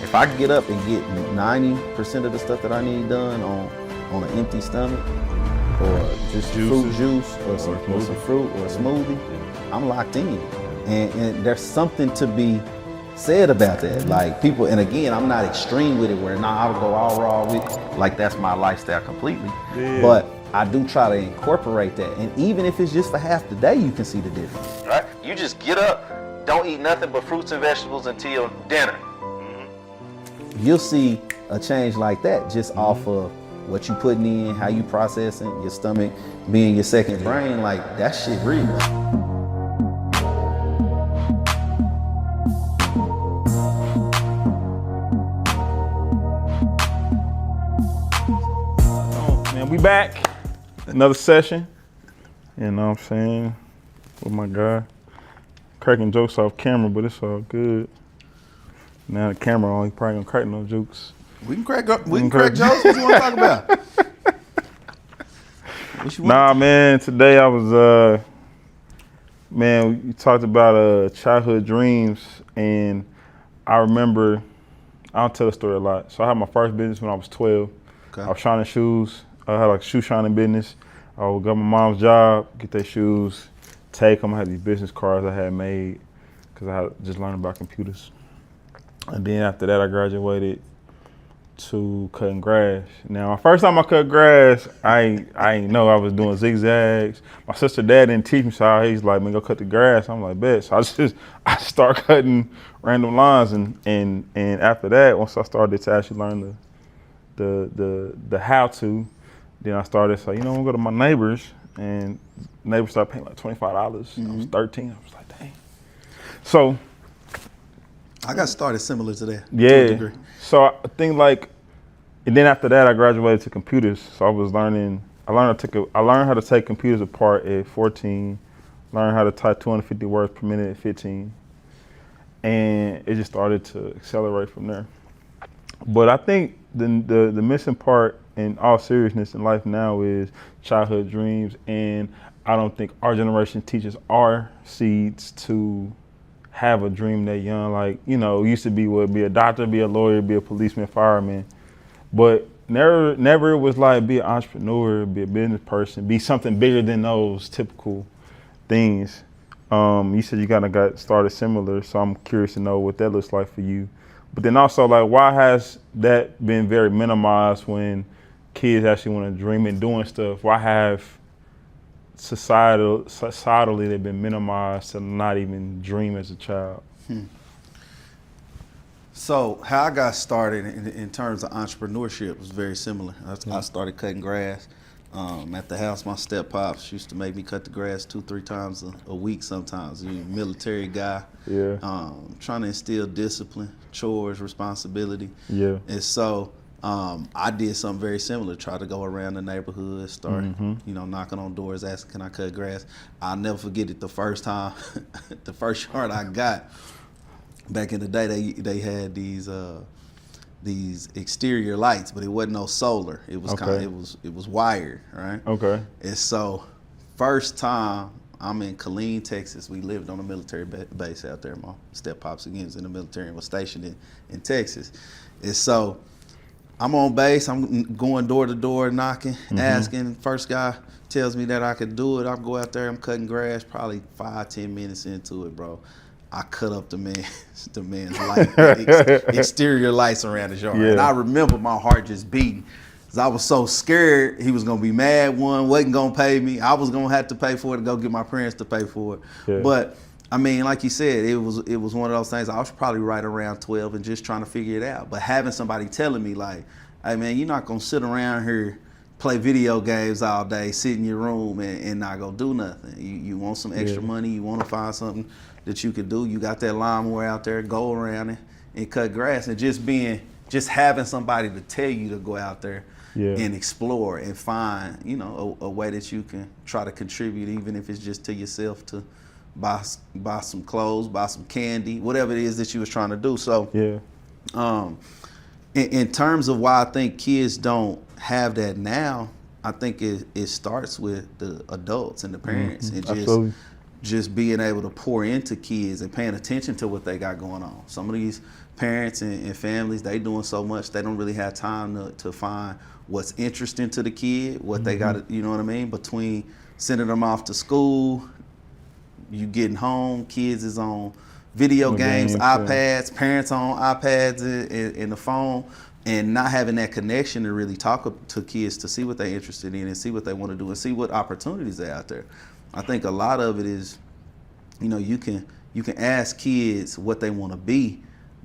if I get up and get 90% of the stuff that I need done on an empty stomach, or just fruit juice, or some fruit, or a smoothie, I'm locked in. And there's something to be said about that. Like people, and again, I'm not extreme with it where I'll go all raw with it. Like that's my lifestyle completely. Yeah. But I do try to incorporate that. And even if it's just for half the day, you can see the difference. Right? You just get up, don't eat nothing but fruits and vegetables until dinner. You'll see a change like that just off of what you putting in, how you processing, your stomach being your second brain. Like that shit real. We back, another session, you know what I'm saying, with my guy. Cracking jokes off camera, but it's all good. Now the camera on, he probably gonna crack no jokes. We can crack jokes, what you wanna talk about? Nah, man, today I was, man, we talked about childhood dreams, and I remember, I don't tell the story a lot, so I had my first business when I was 12. Okay. I was shining shoes. I had like a shoe shining business. I would go to my mom's job, get their shoes, take them. I had these business cards I had made because I had just learned about computers. And then after that, I graduated to cutting grass. Now, first time I cut grass, I ain't know I was doing zigzags. My sister dad didn't teach me, so he's like, man, go cut the grass. I'm like, bet. So I start cutting random lines, and after that, once I started to actually learn the how to, then I started to say, I'm gonna go to my neighbors, and neighbors started paying like $25. I was 13. I was like, dang. So I got started similar to that. Yeah. To a degree. So I think and then after that I graduated to computers. So I learned how to take computers apart at 14, learned how to type 250 words per minute at 15. And it just started to accelerate from there. But I think the missing part in all seriousness in life now is childhood dreams, and I don't think our generation teaches our seeds to have a dream that young. Like, it used to be be a doctor, be a lawyer, be a policeman, fireman, but never it was like be an entrepreneur, be a business person, be something bigger than those typical things. You said you kind of got started similar, so I'm curious to know what that looks like for you. But then also, like, why has that been very minimized when kids actually want to dream and doing stuff? Why have societally they've been minimized to not even dream as a child? So how I got started in terms of entrepreneurship was very similar. I started cutting grass at the house. My step pops used to make me cut the grass 2-3 times a week sometimes. Military guy, trying to instill discipline, chores, responsibility. Yeah. And so I did something very similar, try to go around the neighborhood, start, knocking on doors, asking, can I cut grass? I'll never forget it the first time, the first yard I got. Back in the day, they had these exterior lights, but it wasn't no solar. It was it was wired, right? Okay. And so first time I'm in Chamberlain, Texas. We lived on a military base out there. My step pops again was in the military and was stationed in Texas. And so I'm on base. I'm going door to door, knocking, asking. First guy tells me that I could do it. I go out there. I'm cutting grass. Probably 5-10 minutes into it, bro, I cut up the man's light, exterior lights around his yard. Yeah. And I remember my heart just beating. Cause I was so scared he was gonna be mad, wasn't gonna pay me. I was gonna have to pay for it to go get my parents to pay for it. Yeah. But I mean, like you said, it was one of those things. I was probably right around 12 and just trying to figure it out. But having somebody telling me like, hey man, you're not gonna sit around here, play video games all day, sit in your room and not go do nothing. You want some extra money, you wanna find something that you could do. You got that lawnmower out there, go around it and cut grass, and just having somebody to tell you to go out there and explore and find, a way that you can try to contribute, even if it's just to yourself, to buy some clothes, buy some candy, whatever it is that you was trying to do. So in terms of why I think kids don't have that now, I think it starts with the adults and the parents and just being able to pour into kids and paying attention to what they got going on. Some of these parents and families, they doing so much, they don't really have time to find what's interesting to the kid, what they got, you know what I mean? Between sending them off to school, you getting home, kids is on video games, iPads, parents on iPads and the phone, and not having that connection to really talk to kids to see what they're interested in and see what they want to do and see what opportunities are out there. I think a lot of it is, you know, you can ask kids what they want to be,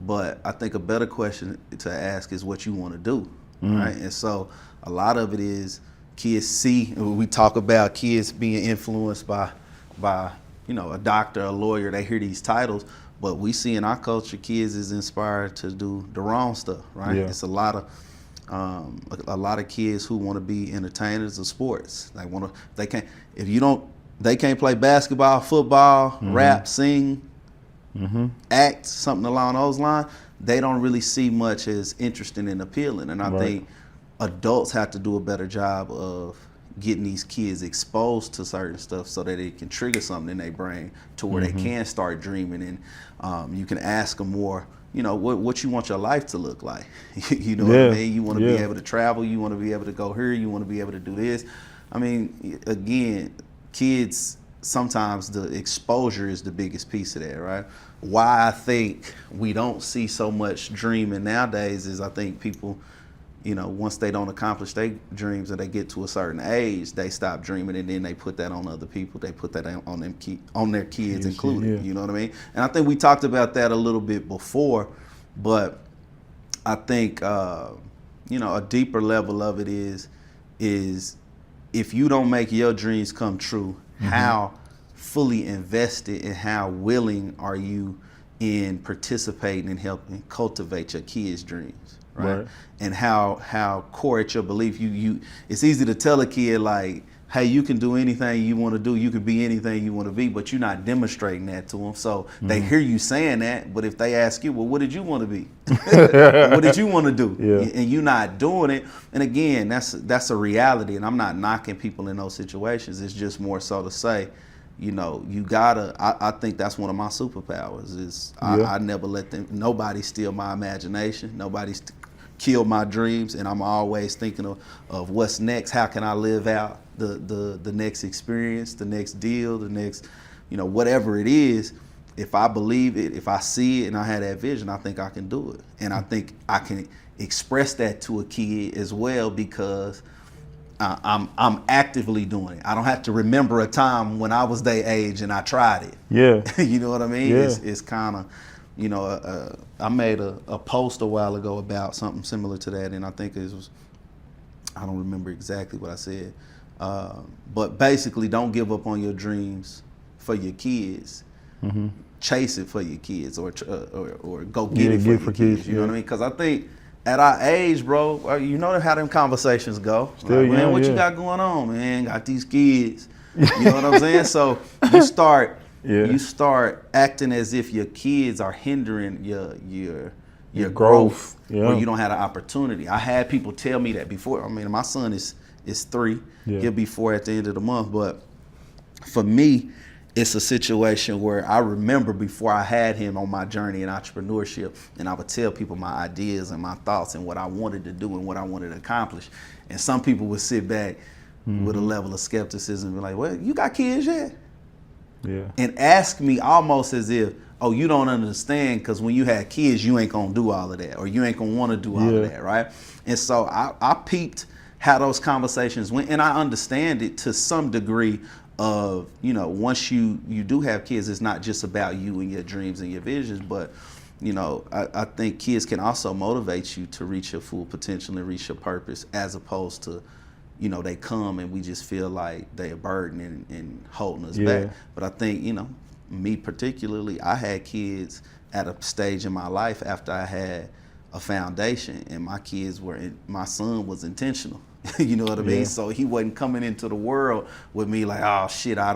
but I think a better question to ask is what you want to do, right? And so a lot of it is kids see, we talk about kids being influenced by you know, a doctor, a lawyer, they hear these titles, but we see in our culture kids is inspired to do the wrong stuff, right? Yeah. It's a lot of kids who want to be entertainers of sports. They can't play basketball, football, rap, sing, act, something along those lines. They don't really see much as interesting and appealing. And I think adults have to do a better job of getting these kids exposed to certain stuff so that it can trigger something in their brain to where they can start dreaming. And you can ask them more, you know, what you want your life to look like. You know what I mean? You want to be able to travel. You want to be able to go here. You want to be able to do this. I mean, again, kids, sometimes the exposure is the biggest piece of that, right? Why I think we don't see so much dreaming nowadays is I think people, you know, once they don't accomplish their dreams and they get to a certain age, they stop dreaming, and then they put that on other people. They put that on their kids included. You know what I mean? And I think we talked about that a little bit before, but I think you know, a deeper level of it is if you don't make your dreams come true, how fully invested and how willing are you in participating and helping cultivate your kids' dreams? Right. And how core at your belief it's easy to tell a kid like, hey, you can do anything you want to do, you can be anything you want to be, but you're not demonstrating that to them. So they hear you saying that, but if they ask you, well, what did you want to be? What did you want to do? And you're not doing it. And again, that's a reality, and I'm not knocking people in those situations. It's just more so to say, you know, you gotta, I think that's one of my superpowers is I never let nobody steal my imagination, nobody kill my dreams, and I'm always thinking of what's next, how can I live out the next experience, the next deal, the next, you know, whatever it is. If I believe it, if I see it and I have that vision, I think I can do it. And I think I can express that to a kid as well because I'm actively doing it. I don't have to remember a time when I was their age and I tried it. Yeah. You know what I mean? Yeah. It's kind of, you know, I made a post a while ago about something similar to that, and I think it was, I don't remember exactly what I said, but basically don't give up on your dreams for your kids. Chase it for your kids or go get it for your kids. You know what I mean? Because I think at our age, bro, you know how them conversations go. Still like, man, what you got going on, man? Got these kids. You know what I'm saying? So you start acting as if your kids are hindering your growth or you don't have the opportunity. I had people tell me that before. I mean, my son is 3. He'll be 4 at the end of the month. But for me, it's a situation where I remember before I had him on my journey in entrepreneurship, and I would tell people my ideas and my thoughts and what I wanted to do and what I wanted to accomplish. And some people would sit back with a level of skepticism and be like, well, you got kids yet? And ask me almost as if, oh, you don't understand because when you had kids, you ain't gonna do all of that, or you ain't gonna wanna do all of that, right? And so I peeped how those conversations went, and I understand it to some degree of, you know, once you do have kids, it's not just about you and your dreams and your visions, but, you know, I think kids can also motivate you to reach your full potential and reach your purpose, as opposed to, you know, they come and we just feel like they're a burden and holding us back. But I think, you know, me particularly, I had kids at a stage in my life after I had a foundation, and my son was intentional. You know what I mean? So he wasn't coming into the world with me like, oh shit, I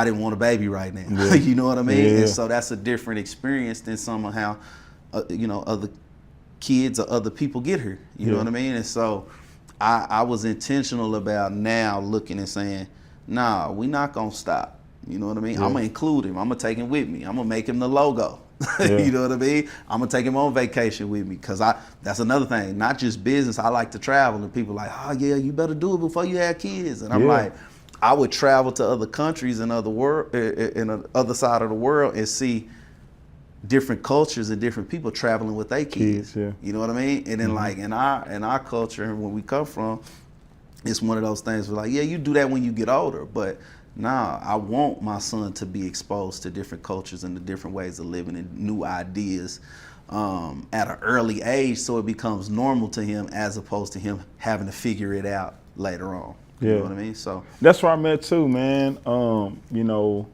didn't want a baby right now. You know what I mean? And so that's a different experience than some of how, you know, other kids or other people get here. You know what I mean? And so I was intentional about now looking and saying, nah, we not gonna stop. You know what I mean? I'm gonna include him. I'm gonna take him with me. I'm gonna make him the logo. You know what I mean? I'm gonna take him on vacation with me, because that's another thing. Not just business. I like to travel, and people like, oh yeah, you better do it before you have kids. And I'm like, I would travel to other countries and other other side of the world and see different cultures and different people traveling with their kids. You know what I mean? And then like in our culture and where we come from, it's one of those things where like, yeah, you do that when you get older, but nah, I want my son to be exposed to different cultures and the different ways of living and new ideas at an early age, so it becomes normal to him as opposed to him having to figure it out later on. You know what I mean? So that's where I met too, man. You know,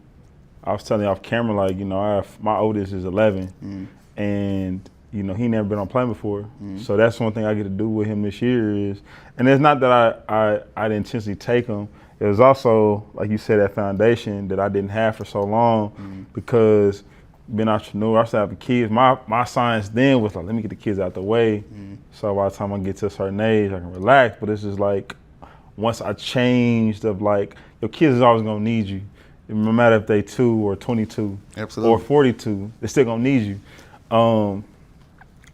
I was telling you off camera, like, you know, my oldest is 11, and you know, he never been on a plane before. So that's one thing I get to do with him this year is, and it's not that I didn't intentionally take him. It was also, like you said, that foundation that I didn't have for so long, because being an entrepreneur, I started having kids. My science then was like, let me get the kids out the way, so by the time I get to a certain age, I can relax. But it's just like, once I changed of like, your kids is always gonna need you. No matter if they 2 or 22 or 42, they're still gonna need you.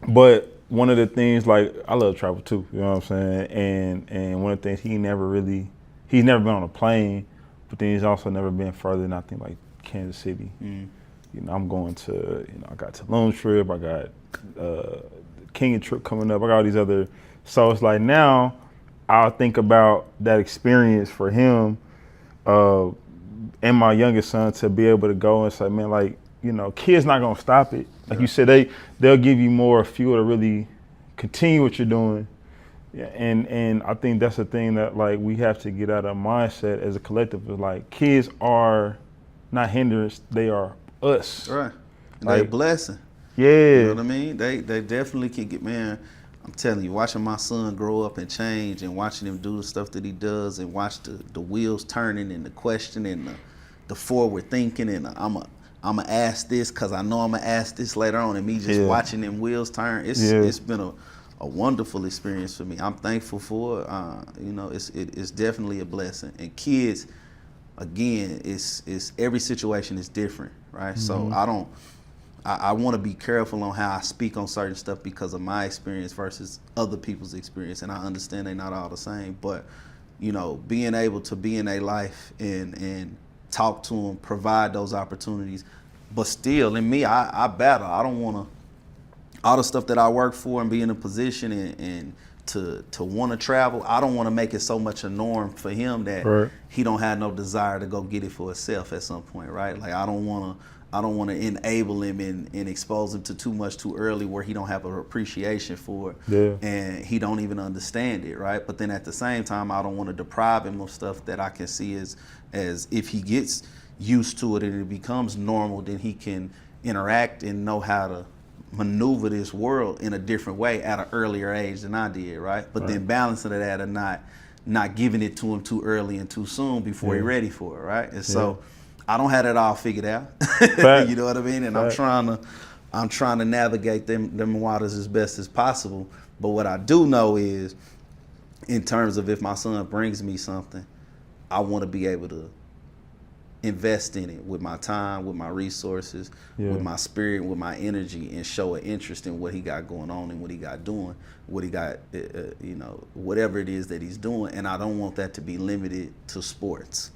But one of the things, like, I love travel too, you know what I'm saying? And one of the things, he's never been on a plane, but then he's also never been further than I think like Kansas City. You know, I'm going to, you know, I got Tulum trip, I got the Kenya trip coming up, I got all these other, so it's like now I'll think about that experience for him and my youngest son to be able to go and say, man, like, you know, kids not gonna stop it. Like you said, they'll give you more fuel to really continue what you're doing. Yeah, and I think that's the thing that like we have to get out of mindset as a collective, is like, kids are not hindrance, they are us. Right. And they're a blessing. Yeah. You know what I mean? They definitely can get, man, I'm telling you, watching my son grow up and change and watching him do the stuff that he does and watch the wheels turning and the question and the forward thinking and I'm gonna ask this because I know I'm gonna ask this later on, and me just watching them wheels turn. It's been a wonderful experience for me. I'm thankful for it. You know, it's definitely a blessing. And kids, again, it's every situation is different, right? So I want to be careful on how I speak on certain stuff because of my experience versus other people's experience, and I understand they're not all the same. But you know, being able to be in their life and talk to them, provide those opportunities, but still, in me, I battle. I don't want to. All the stuff that I work for and be in a position and to want to travel, I don't want to make it so much a norm for him that he don't have no desire to go get it for himself at some point, right? Like I don't want to enable him and expose him to too much too early where he don't have an appreciation for it and he don't even understand it, right? But then at the same time, I don't want to deprive him of stuff that I can see as if he gets used to it and it becomes normal, then he can interact and know how to maneuver this world in a different way at an earlier age than I did, right? But then balancing that and not giving it to him too early and too soon before he's ready for it, right? And so I don't have it all figured out. You know what I mean? And I'm trying to navigate them waters as best as possible. But what I do know is, in terms of if my son brings me something, I want to be able to invest in it with my time, with my resources, with my spirit, with my energy, and show an interest in what he got going on and what he got doing, what he got, you know, whatever it is that he's doing. And I don't want that to be limited to sports.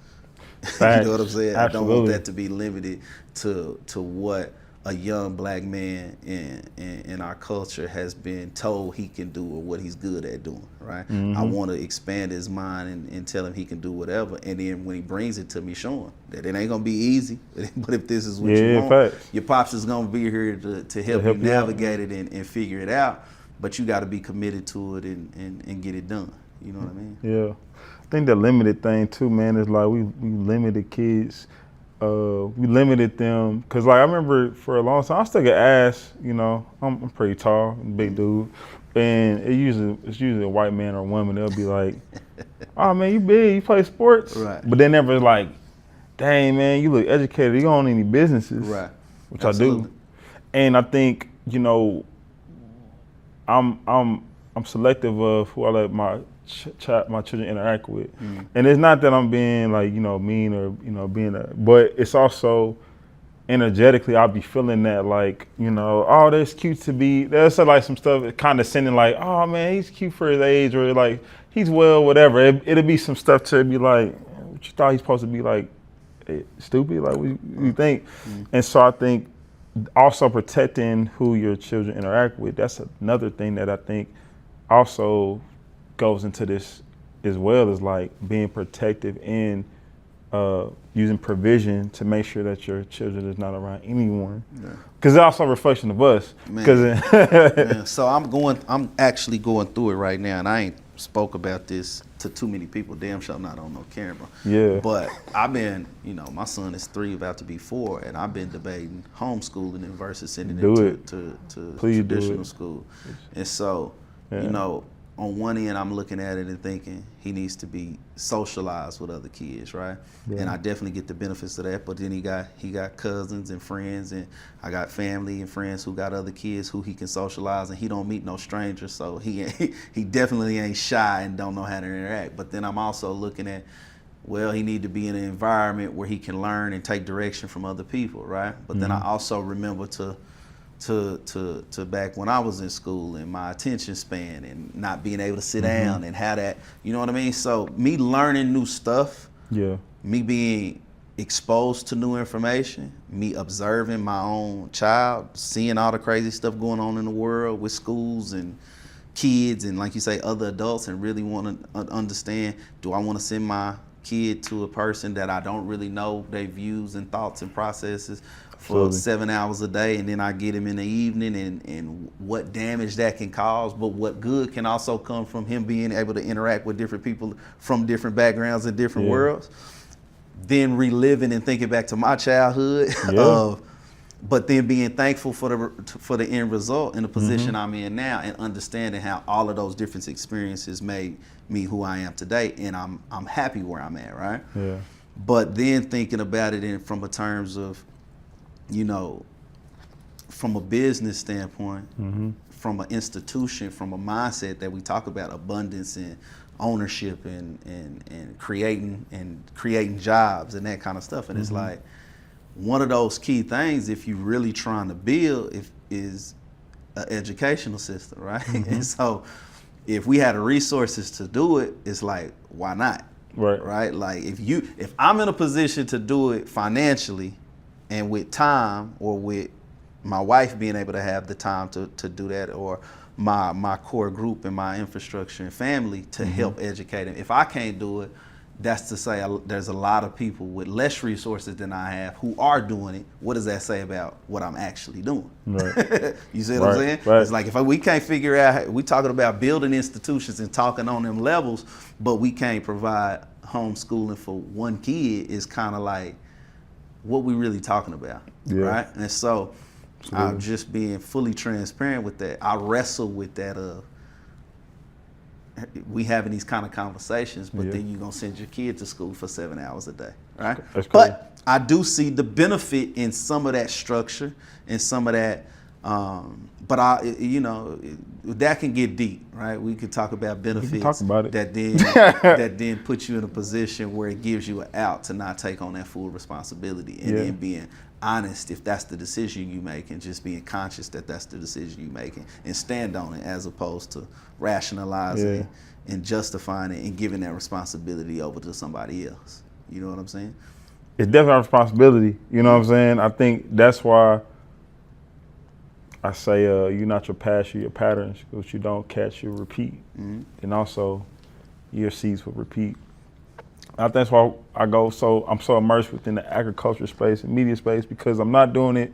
You know what I'm saying? Absolutely. I don't want that to be limited to what a young black man in our culture has been told he can do or what he's good at doing, right? I want to expand his mind and tell him he can do whatever. And then when he brings it to me, show him that it ain't going to be easy. But if this is what you want, your pops is going to be here to help you navigate it and figure it out. But you got to be committed to it and get it done. You know what I mean? Yeah. I think the limited thing too, man, is like we limited kids. We limited them because, like, I remember for a long time I still get asked. You know, I'm pretty tall, big dude, and it's usually a white man or a woman. They'll be like, "Oh man, you big, you play sports," right? But they never like, "Dang man, you look educated. You own any businesses?" Right. Which Absolutely. I do, and I think I'm selective of who I let my children interact with, and it's not that I'm being like mean or being but it's also energetically, I'll be feeling that, like, you know, oh, that's cute to be. There's like some stuff condescending, like, oh man, he's cute for his age, or like he's well, whatever. It'll be some stuff to be like, what you thought he's supposed to be, like stupid, like what you think. And so I think also protecting who your children interact with, that's another thing that I think also goes into this as well, is like being protective and using provision to make sure that your children is not around anyone, because it's also a reflection of us. Man, so I'm actually going through it right now, and I ain't spoke about this to too many people. Damn sure not on no camera. Yeah. But I've been, you know, my son is 3, about to be 4, and I've been debating homeschooling him versus sending him to traditional school. And so, you know, on one end, I'm looking at it and thinking he needs to be socialized with other kids, right? Yeah. And I definitely get the benefits of that. But then he got cousins and friends, and I got family and friends who got other kids who he can socialize, and he don't meet no strangers, so he definitely ain't shy and don't know how to interact. But then I'm also looking at, well, he need to be in an environment where he can learn and take direction from other people, right? But then I also remember to back when I was in school and my attention span and not being able to sit down and how that, you know what I mean? So me learning new stuff, me being exposed to new information, me observing my own child, seeing all the crazy stuff going on in the world with schools and kids and, like you say, other adults, and really want to understand, do I want to send my kid to a person that I don't really know their views and thoughts and processes for 7 hours a day, and then I get him in the evening, and what damage that can cause, but what good can also come from him being able to interact with different people from different backgrounds and different worlds. Then reliving and thinking back to my childhood, but then being thankful for the end result in the position I'm in now, and understanding how all of those different experiences made me who I am today, and I'm happy where I'm at, right? Yeah. But then thinking about it from a terms of, you know, from a business standpoint, from an institution, from a mindset that we talk about abundance and ownership and creating jobs and that kind of stuff. And it's like, one of those key things, if you're really trying to build, is an educational system, right? And so if we had the resources to do it, it's like, why not? Right? Like if I'm in a position to do it financially, and with time, or with my wife being able to have the time to do that, or my core group and my infrastructure and family to help educate them. If I can't do it, that's to say there's a lot of people with less resources than I have who are doing it. What does that say about what I'm actually doing? Right. You see what I'm saying? Right. It's like, if we can't figure out, we talking about building institutions and talking on them levels, but we can't provide homeschooling for one kid, is kind of like, what we really talking about, right? And so I'm just being fully transparent with that. I wrestle with that we having these kind of conversations, but then you're gonna send your kid to school for 7 hours a day, right? That's cool. But I do see the benefit in some of that structure and some of that, but you know, that can get deep, right? We could talk about benefits that then put you in a position where it gives you an out to not take on that full responsibility, and then being honest if that's the decision you make, and just being conscious that that's the decision you making, and stand on it, as opposed to rationalizing and justifying it and giving that responsibility over to somebody else. You know what I'm saying? It's definitely a responsibility. You know what I'm saying? I think that's why I say you're not your past, you're your patterns. What you don't catch, you repeat. And also your seeds will repeat. I think that's why I'm so immersed within the agriculture space and media space, because I'm not doing it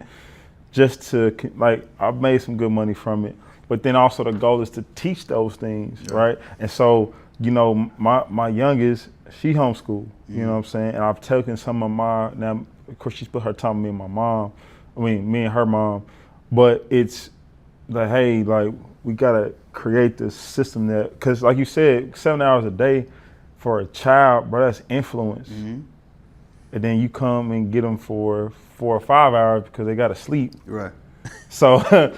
just to, like, I've made some good money from it, but then also the goal is to teach those things, right? And so, you know, my youngest, she homeschooled, you know what I'm saying? And I've taken some of now, of course she split her time with me and her mom, but it's like, hey, like, we gotta create this system that, because like you said, 7 hours a day for a child, bro, that's influence. And then you come and get them for 4 or 5 hours because they gotta sleep. Right. So, so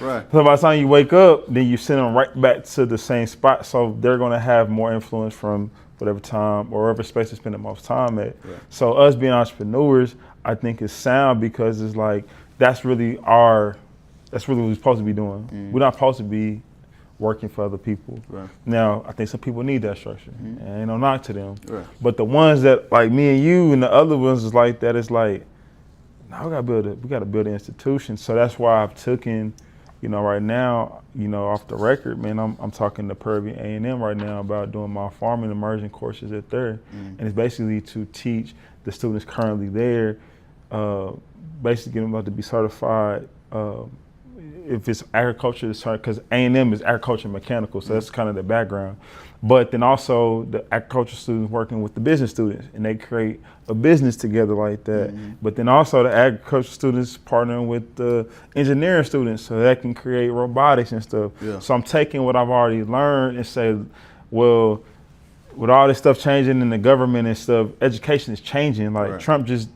by the time you wake up, then you send them right back to the same spot. So they're gonna have more influence from whatever time or whatever space they spend the most time at. So us being entrepreneurs, I think is sound, because it's like, that's really what we're supposed to be doing. We're not supposed to be working for other people. Right. Now, I think some people need that structure, and ain't no knock to them. Right. But the ones that like me and you and the other ones is like that, it's like, now we gotta build an institution. So that's why I've taken, right now, off the record, man, I'm talking to Purvey A&M right now about doing my farming immersion courses at there, and it's basically to teach the students currently there, basically get them about to be certified. If it's agriculture, because A&M is agriculture and mechanical, so that's kind of the background. But then also the agriculture students working with the business students, and they create a business together like that. But then also the agriculture students partnering with the engineering students so they can create robotics and stuff. Yeah. So I'm taking what I've already learned and say, well, with all this stuff changing in the government and stuff, education is changing. Like right. Trump just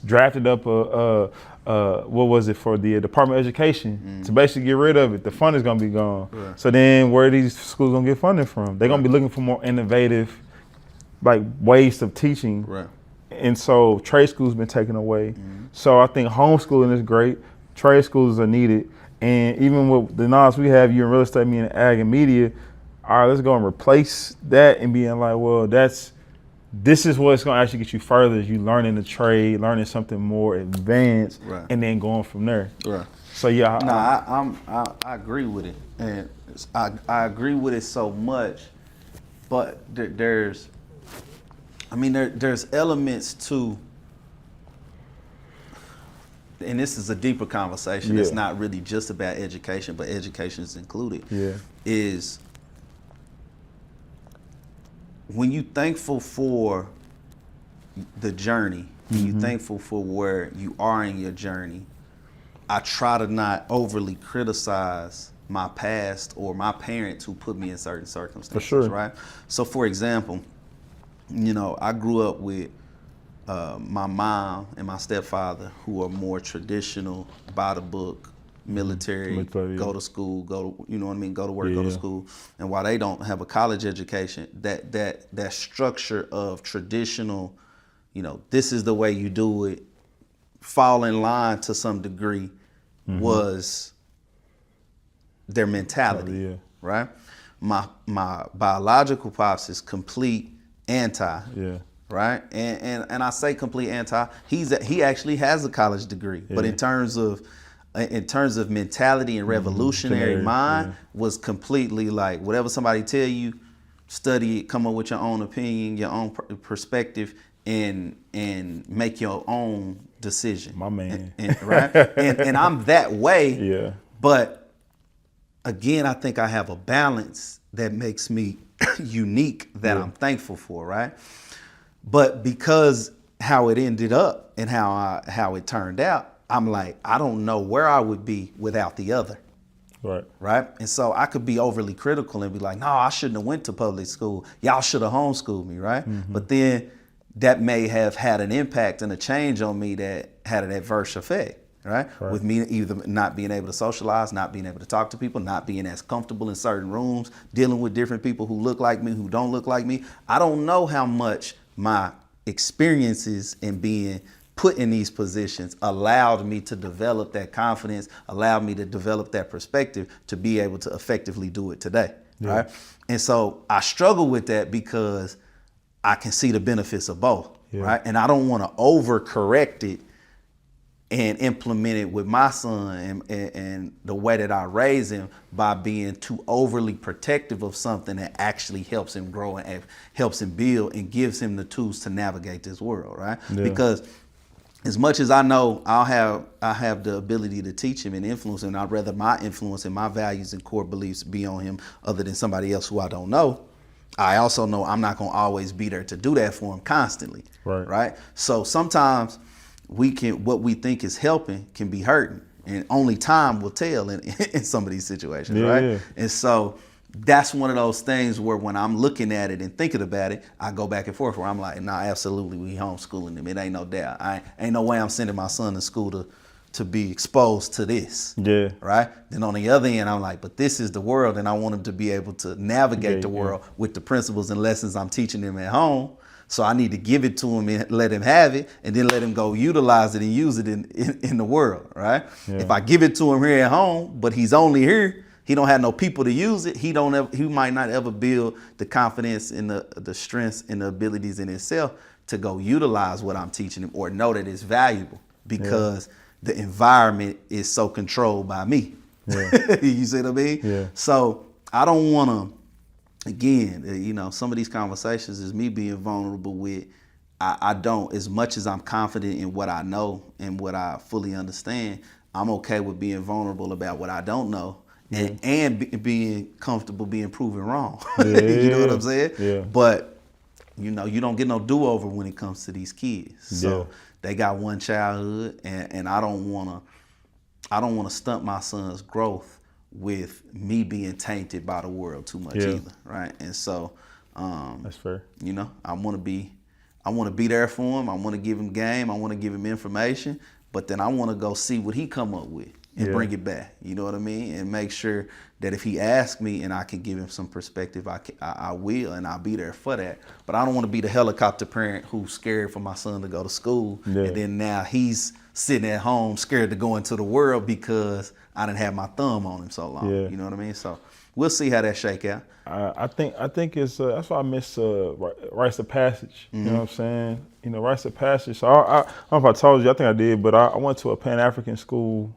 drafted up what was it for the Department of Education to basically get rid of it. The fund is gonna be gone. Right. So then where are these schools gonna get funding from? They're gonna be looking for more innovative like ways of teaching. Right. And so trade schools been taken away. So I think homeschooling is great. Trade schools are needed. And even with the knowledge we have, you in real estate, me in ag and media, all right, let's go and replace that and being like, well, this is what's going to actually get you further is you learning the trade, learning something more advanced, right. And then going from there. Right. So yeah. I agree with it, and I agree with it so much, but there's elements to, and this is a deeper conversation. Yeah. It's not really just about education, but education is included. Yeah. Is when you thankful for the journey, when you thankful for where you are in your journey, I try to not overly criticize my past or my parents who put me in certain circumstances, for sure. Right? So for example, I grew up with my mom and my stepfather who are more traditional, by the book, military, go to school, go to work, go to school. And while they don't have a college education, that structure of traditional, this is the way you do it, fall in line to some degree was their mentality, right? My biological pops is complete anti, right? And I say complete anti, he actually has a college degree, but in terms of mentality and revolutionary mind, was completely like whatever somebody tell you, study it, come up with your own opinion, your own perspective, and make your own decision. My man, right? and I'm that way. Yeah. But again, I think I have a balance that makes me unique that I'm thankful for, right? But because how it ended up and how it turned out, I'm like, I don't know where I would be without the other. Right. Right. And so I could be overly critical and be like, no, I shouldn't have went to public school. Y'all should have homeschooled me. Right. But then that may have had an impact and a change on me that had an adverse effect. Right. With me either not being able to socialize, not being able to talk to people, not being as comfortable in certain rooms, dealing with different people who look like me, who don't look like me. I don't know how much my experiences and being put in these positions allowed me to develop that confidence, allowed me to develop that perspective to be able to effectively do it today, right? And so I struggle with that because I can see the benefits of both, right? And I don't want to overcorrect it and implement it with my son and the way that I raise him by being too overly protective of something that actually helps him grow and helps him build and gives him the tools to navigate this world, right? Because as much as I know I have the ability to teach him and influence him, I'd rather my influence and my values and core beliefs be on him other than somebody else who I don't know. I also know I'm not going to always be there to do that for him constantly, right? So sometimes what we think is helping can be hurting, and only time will tell in some of these situations, right? Yeah. And so that's one of those things where when I'm looking at it and thinking about it, I go back and forth where I'm like, nah, absolutely, we homeschooling them. It ain't no doubt. Ain't no way I'm sending my son to school to be exposed to this. Yeah. Right? Then on the other end, I'm like, but this is the world, and I want him to be able to navigate the world with the principles and lessons I'm teaching him at home So I need to give it to him and let him have it, and then let him go utilize it and use it in the world, right? Yeah. If I give it to him here at home, but he's only here, he don't have no people to use it. He might not ever build the confidence and the strengths and the abilities in himself to go utilize what I'm teaching him or know that it's valuable because the environment is so controlled by me. Yeah. You see what I mean? Yeah. So I don't want to, again, some of these conversations is me being vulnerable with, I don't, as much as I'm confident in what I know and what I fully understand, I'm okay with being vulnerable about what I don't know and being comfortable being proven wrong. You know what I'm saying? Yeah. But, you don't get no do-over when it comes to these kids. So they got one childhood, and I don't want to stunt my son's growth with me being tainted by the world too much either, right? And so, that's fair. I want to be there for him. I want to give him game. I want to give him information, but then I want to go see what he come up with and bring it back. You know what I mean? And make sure that if he asks me and I can give him some perspective, I will, and I'll be there for that. But I don't want to be the helicopter parent who's scared for my son to go to school, and then now he's sitting at home scared to go into the world because I didn't have my thumb on him so long. You know what I mean? So we'll see how that shake out. I think it's that's why I miss rites of passage. You know what I'm saying? Rites of passage. So I don't know if I told you. I think I did, but I went to a Pan-African school.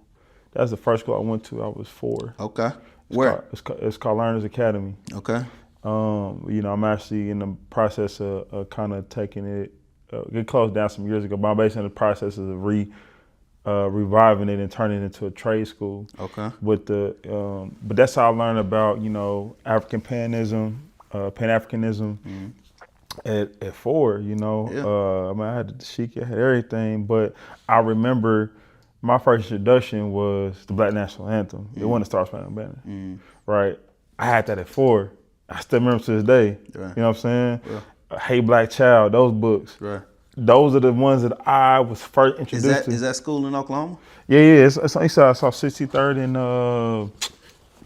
That's the first school I went to. I was 4. Okay. Where? It's called Learners Academy. Okay. I'm actually in the process of kind of taking it. It closed down some years ago, but I'm basically in the process of reviving it and turning it into a trade school. Okay. But that's how I learned about African Pan-Africanism at 4. I had the dashiki, I had everything, but I remember my first introduction was the Black National Anthem. It wasn't the Star Spangled Banner, right? I had that at 4. I still remember to this day. Right. You know what I'm saying? Yeah. Hey Black Child, those books. Right. Those are the ones that I was first introduced to. Is that school in Oklahoma? Yeah. It's I saw 63rd and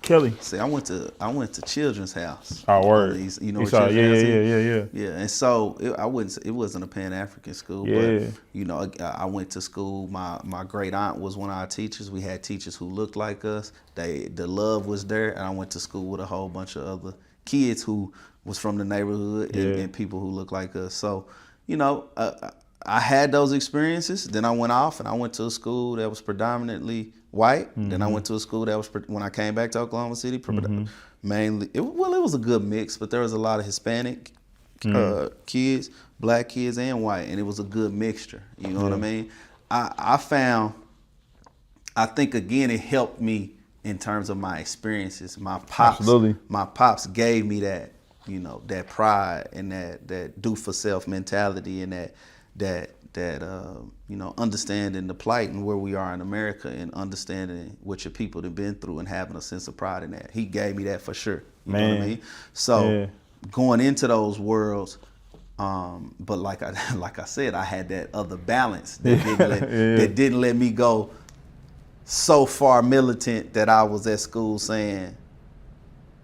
Kelly. See, I went to Children's House. Oh, word. You know what Children's House is? Yeah. And so it wasn't a Pan-African school, but I went to school. My great aunt was one of our teachers. We had teachers who looked like us. The love was there, and I went to school with a whole bunch of other kids who was from the neighborhood and people who looked like us. So, I had those experiences. Then I went off and I went to a school that was predominantly white. Mm-hmm. Then I went to a school that was, when I came back to Oklahoma City, mainly, it was a good mix, but there was a lot of Hispanic kids, black kids and white, and it was a good mixture. You know what I mean? I think, again, it helped me in terms of my experiences. My pops gave me that, that pride and that do for self mentality and that understanding the plight and where we are in America and understanding what your people have been through and having a sense of pride in that. He gave me that for sure. You know what I mean? So going into those worlds, but like I said, I had that other balance that didn't let me go so far militant that I was at school saying,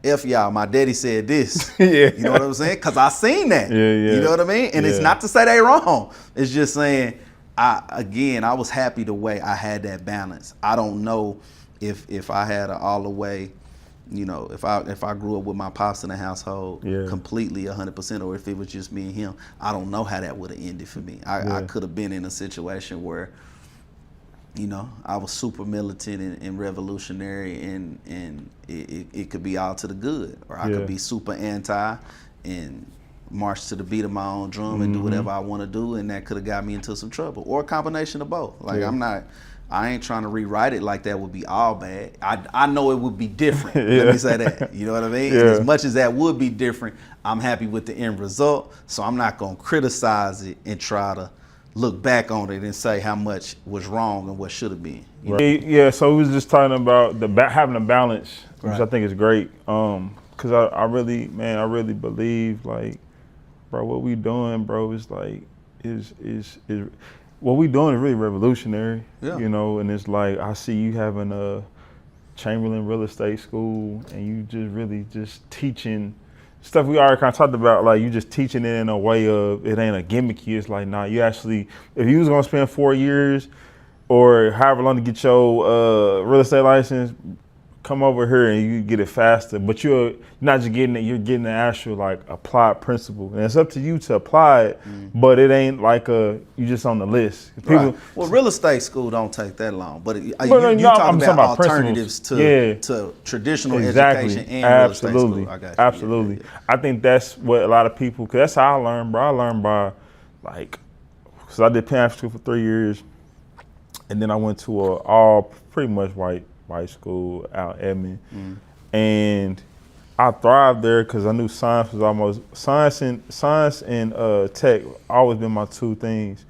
F y'all, my daddy said this. You know what I'm saying? Because I seen that. You know what I mean? And it's not to say they wrong. It's just saying, I was happy the way I had that balance. I don't know if I had an all the way, if I grew up with my pops in the household completely 100%, or if it was just me and him, I don't know how that would have ended for me. I could have been in a situation where, I was super militant and revolutionary, and it could be all to the good, or I could be super anti and march to the beat of my own drum and do whatever I want to do, and that could have got me into some trouble, or a combination of both. Like I ain't trying to rewrite it like that would be all bad. I know it would be different. Let me say that. You know what I mean? And as much as that would be different, I'm happy with the end result, so I'm not gonna criticize it and try to look back on it and say how much was wrong and what should have been. Yeah, so we was just talking about having a balance, which I think is great. Cause I really believe, like, bro, what we doing, bro, is like, is what we doing is really revolutionary. And it's like, I see you having a Chamberlain real estate school, and you just really just teaching stuff we already kind of talked about, like you just teaching it in a way of it ain't a gimmicky. It's like, nah, you actually, if you was gonna spend 4 years or however long to get your real estate license, come over here and you get it faster. But you're not just getting it, you're getting the actual like applied principle. And it's up to you to apply it, but it ain't like you just on the list. People, right. Well, real estate school don't take that long, but you talking about alternatives to traditional education and real estate school. I got you. Absolutely. Yeah. I think that's what a lot of people, because that's how I learned, bro. I learned by like, because I did Pan School for 3 years, and then I went to a all pretty much white school out Edmond, and I thrived there because I knew science and tech always been my two things.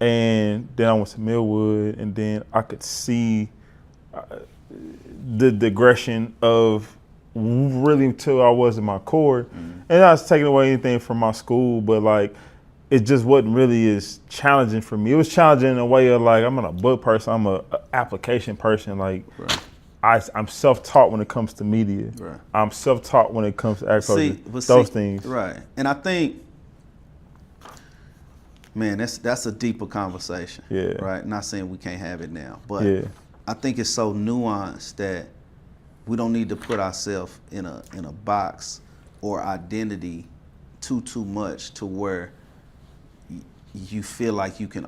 And then I went to Millwood, and then I could see the digression of really until I was in my core, and I was taking away anything from my school, but like it just wasn't really as challenging for me. It was challenging in a way of like, I'm not a book person, I'm a application person. Like, right. I'm self-taught when it comes to media. Right. I'm self-taught when it comes to agriculture, those things. Right, and I think, man, that's a deeper conversation. Yeah. Right, not saying we can't have it now, but yeah. I think it's so nuanced that we don't need to put ourselves in a box or identity too much to where you feel like you can.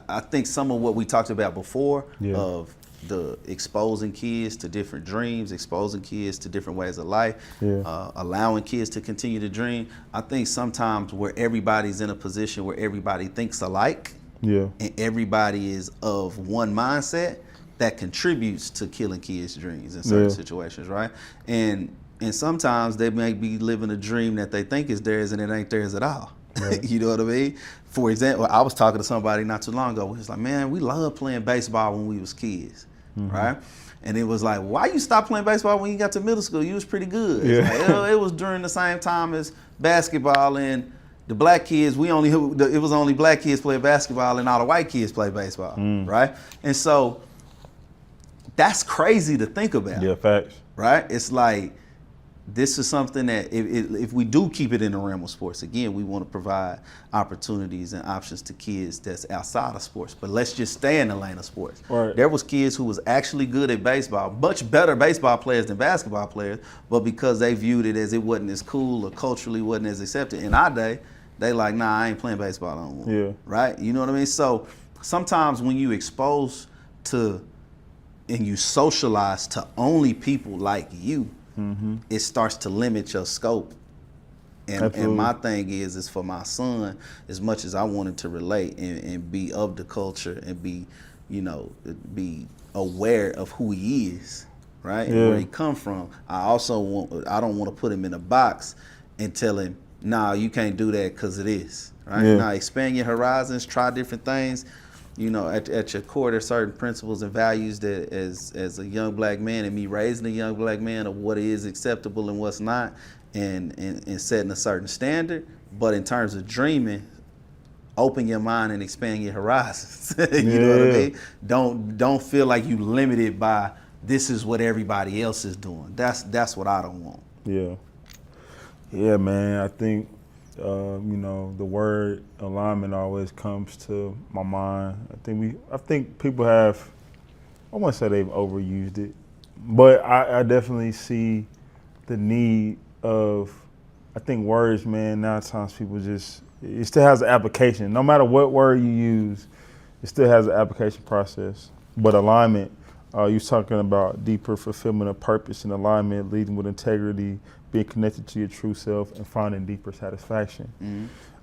I think some of what we talked about before of the exposing kids to different dreams, exposing kids to different ways of life, allowing kids to continue to dream. I think sometimes where everybody's in a position where everybody thinks alike, and everybody is of one mindset, that contributes to killing kids' dreams in certain situations, right? And sometimes they may be living a dream that they think is theirs and it ain't theirs at all. Right. You know what I mean? For example, I was talking to somebody not too long ago. He was like, man, we loved playing baseball when we was kids, right? And it was like, why you stopped playing baseball when you got to middle school? You was pretty good. Like, it was during the same time as basketball, and the black kids, it was only black kids play basketball and all the white kids play baseball, right? And so that's crazy to think about. Yeah, facts. Right? It's like, this is something that if we do keep it in the realm of sports, again, we want to provide opportunities and options to kids that's outside of sports. But let's just stay in the lane of sports. Right. There was kids who was actually good at baseball, much better baseball players than basketball players, but because they viewed it as it wasn't as cool or culturally wasn't as accepted. In our day, they like, nah, I ain't playing baseball no more. Yeah. Right? You know what I mean? So sometimes when you expose to and you socialize to only people like you, it starts to limit your scope. And my thing is for my son, as much as I wanted to relate and be of the culture and be aware of who he is, right? And where he come from. I don't want to put him in a box and tell him, nah, you can't do that because it is, right? Now expand your horizons, try different things. You know, at your core, there's certain principles and values that as a young black man, and me raising a young black man, of what is acceptable and what's not, and setting a certain standard. But in terms of dreaming, open your mind and expand your horizons. You know what I mean? Don't feel like you limited by this is what everybody else is doing. That's what I don't want. Yeah, man. I think the word alignment always comes to my mind. I think people have, I wouldn't say they've overused it, but I definitely see the need of, I think words, man, now times people it still has an application. No matter what word you use, it still has an application process. But alignment, you're talking about deeper fulfillment of purpose and alignment, leading with integrity, being connected to your true self, and finding deeper satisfaction.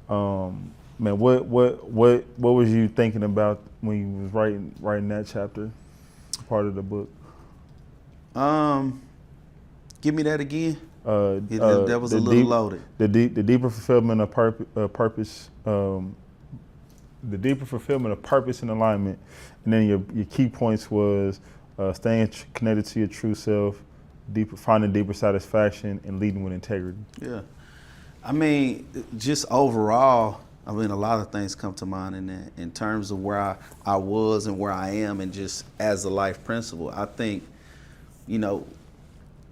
Man, what was you thinking about when you was writing that chapter, part of the book? Give me that again. That was a little loaded. The deeper fulfillment of purpose. The deeper fulfillment of purpose and alignment, and then your key points was staying connected to your true self, finding deeper satisfaction, and leading with integrity. Yeah. I mean, just overall, a lot of things come to mind in that, in terms of where I was and where I am, and just as a life principle. I think,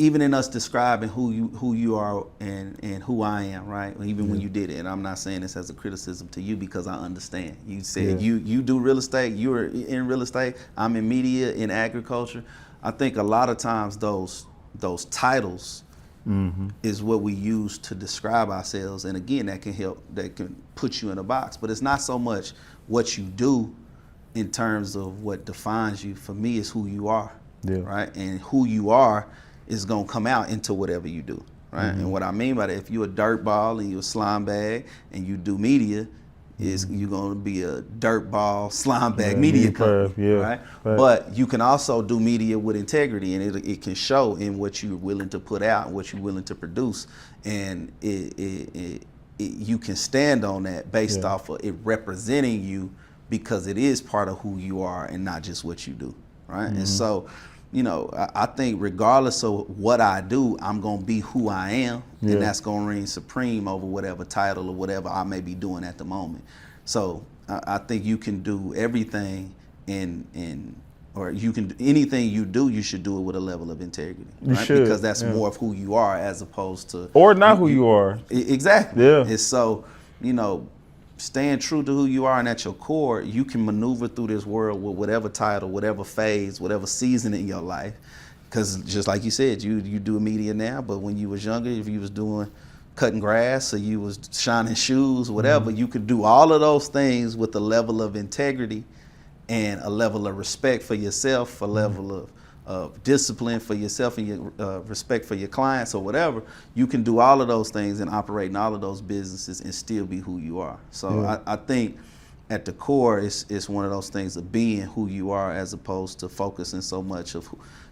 even in us describing who you are and who I am, right? Even when you did it, and I'm not saying this as a criticism to you because I understand. You said you do real estate, you're in real estate, I'm in media, in agriculture. I think a lot of times those titles is what we use to describe ourselves, and again, that can put you in a box. But it's not so much what you do in terms of what defines you. For me, it's who you are, right? And who you are is gonna come out into whatever you do, right? And what I mean by that, if you're a dirt ball and you're a slime bag and you do media, is you're gonna be a dirt ball slime bag media company, right? But you can also do media with integrity, and it can show in what you're willing to put out, what you're willing to produce, and you can stand on that based off of it representing you, because it is part of who you are and not just what you do, right? And so, you know, I think regardless of what I do, I'm gonna be who I am, and that's gonna reign supreme over whatever title or whatever I may be doing at the moment. So I think you can do everything or you can anything you do, you should do it with a level of integrity, right? Because that's more of who you are as opposed to or not who you are. Exactly. Yeah. And so, you know, staying true to who you are and at your core, you can maneuver through this world with whatever title, whatever phase, whatever season in your life. Because just like you said, you do media now, but when you was younger, if you was doing cutting grass or you was shining shoes, whatever, you could do all of those things with a level of integrity and a level of respect for yourself, a level of discipline for yourself and your respect for your clients or whatever. You can do all of those things and operate in all of those businesses and still be who you are. So I think at the core, it's one of those things of being who you are as opposed to focusing so much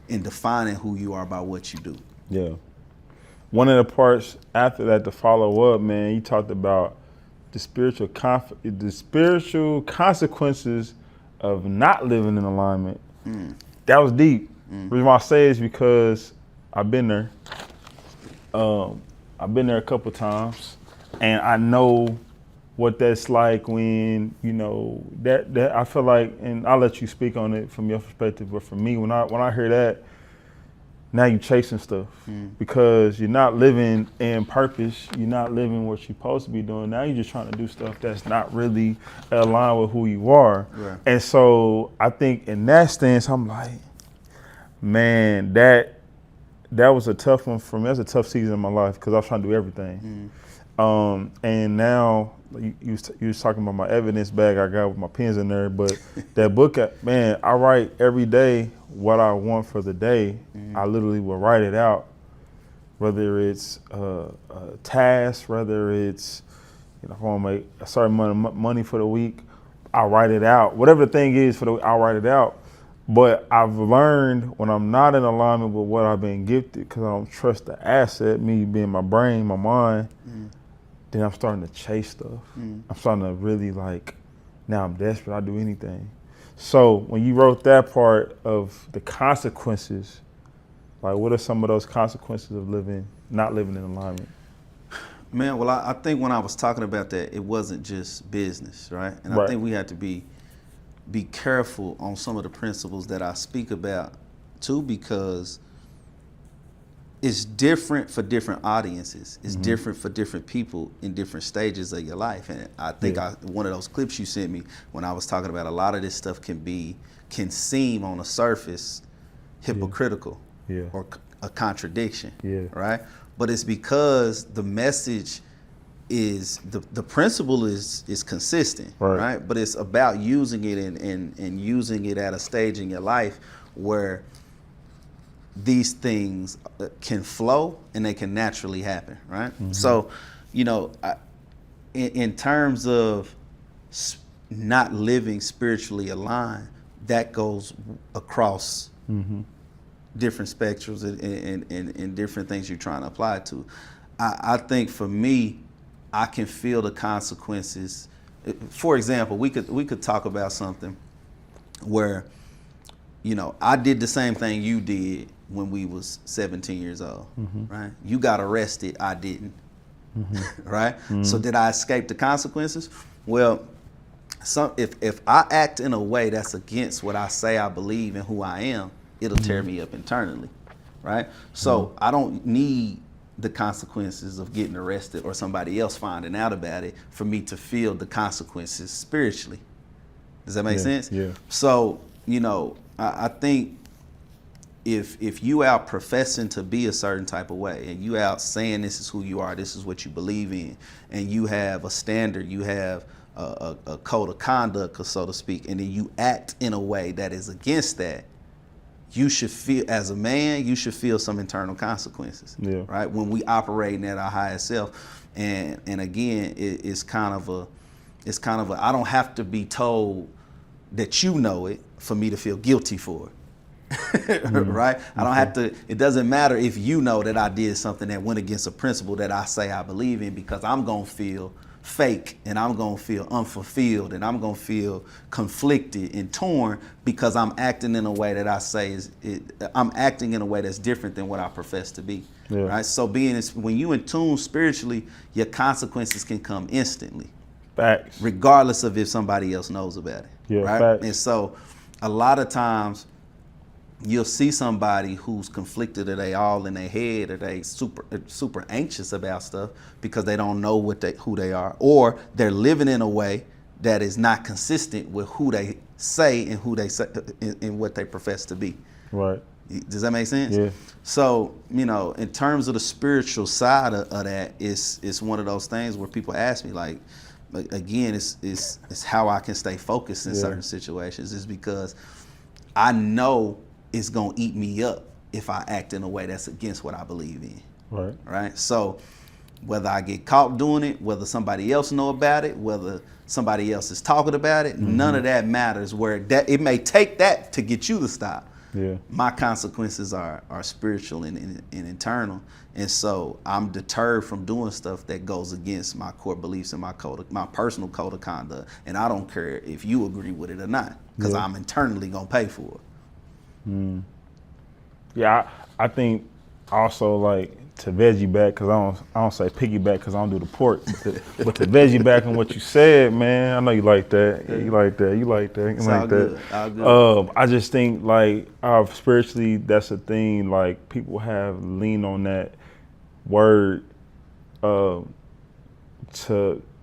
in defining who you are by what you do. Yeah. One of the parts after that to follow up, man, you talked about the spiritual consequences of not living in alignment. That was deep. The reason why I say is because I've been there. I've been there a couple times, and I know what that's like when, you know, that I feel like, and I'll let you speak on it from your perspective, but for me, when I hear that, now you're chasing stuff because you're not living in purpose. You're not living what you're supposed to be doing. Now you're just trying to do stuff that's not really aligned with who you are. Right. And so I think in that stance, I'm like, man, that was a tough one for me. That's a tough season in my life because I was trying to do everything. And now you was talking about my evidence bag I got with my pens in there, but that book, man, I write every day what I want for the day. I literally will write it out, whether it's a task, whether it's, you know, if I want to make a certain money for the week, I'll write it out. Whatever the thing is for the week, I'll write it out. But I've learned when I'm not in alignment with what I've been gifted, because I don't trust the asset, me being my brain, my mind, then I'm starting to chase stuff. I'm starting to really now I'm desperate, I'll do anything. So when you wrote that part of the consequences, what are some of those consequences of not living in alignment? Man, well, I think when I was talking about that, it wasn't just business, right? And I think we had to be careful on some of the principles that I speak about too, because it's different for different audiences. It's different for different people in different stages of your life. And I think one of those clips you sent me when I was talking about a lot of this stuff can seem on the surface hypocritical or a contradiction, right? But it's because the message is the principle is consistent, right? But it's about using it and using it at a stage in your life where these things can flow and they can naturally happen, right? So, you know, in terms of not living spiritually aligned, that goes across different spectrums and different things you're trying to apply to. I think for me, I can feel the consequences. For example, we could talk about something where, you know, I did the same thing you did when we was 17 years old, right? You got arrested, I didn't, right? So did I escape the consequences? Well, if I act in a way that's against what I say I believe and who I am, it'll tear me up internally, right? So I don't need the consequences of getting arrested or somebody else finding out about it for me to feel the consequences spiritually. Does that make sense? Yeah. So, I think if you out professing to be a certain type of way and you out saying this is who you are, this is what you believe in, and you have a standard, you have a code of conduct, so to speak, and then you act in a way that is against that, you should feel, as a man, you should feel some internal consequences, right? When we operating at our highest self, and again, it's kind of a, I don't have to be told that you know it for me to feel guilty for it. Right? I don't have to, it doesn't matter if you know that I did something that went against a principle that I say I believe in, because I'm going to feel fake and I'm going to feel unfulfilled and I'm going to feel conflicted and torn because I'm acting in a way that I say I'm acting in a way that's different than what I profess to be. Right? So when you in tune spiritually, your consequences can come instantly. Facts. Regardless of if somebody else knows about it. Right? Facts. And so a lot of times you'll see somebody who's conflicted, or they all in their head, or they super anxious about stuff because they don't know who they are, or they're living in a way that is not consistent with who they say and who they say and what they profess to be. Right. Does that make sense? Yeah. So, in terms of the spiritual side of that, it's one of those things where people ask me, like, again, it's how I can stay focused in certain situations, is because I know it's gonna eat me up if I act in a way that's against what I believe in. Right. So whether I get caught doing it, whether somebody else know about it, whether somebody else is talking about it, none of that matters. Where that it may take that to get you to stop. My consequences are spiritual and internal, and so I'm deterred from doing stuff that goes against my core beliefs and my personal code of conduct. And I don't care if you agree with it or not, because I'm internally gonna pay for it. Yeah, I think also, like, to veggie back, because I don't say piggyback because I don't do the pork, but to veggie back on what you said, man, I know you like that. Yeah, you like that. You like that. You like that. All good. I just think, like, spiritually, that's a thing. Like, people have leaned on that word to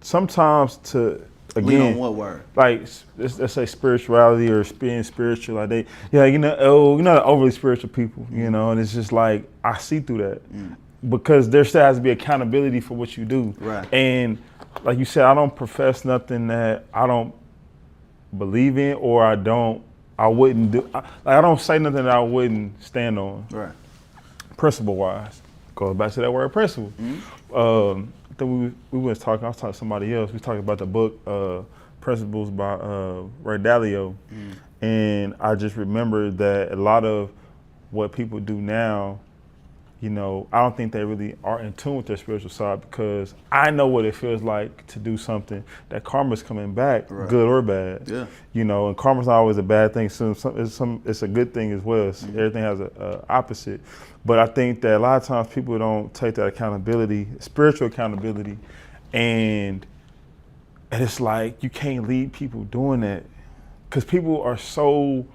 sometimes to. Again, lean on what word? Like, let's say spirituality or being spiritual. Like the overly spiritual people, and it's just like, I see through that because there still has to be accountability for what you do. Right. And like you said, I don't profess nothing that I don't believe in, or I wouldn't do. I don't say nothing that I wouldn't stand on. Right. Principle wise, goes back to that word principle. I was talking to somebody else. We was talking about the book Principles by Ray Dalio, and I just remembered that a lot of what people do now, I don't think they really are in tune with their spiritual side, because I know what it feels like to do something that karma's coming back, good or bad. Yeah. And karma's not always a bad thing. It's a good thing as well. Everything has a opposite. But I think that a lot of times people don't take that accountability, spiritual accountability, and it's like, you can't lead people doing that, because people are so.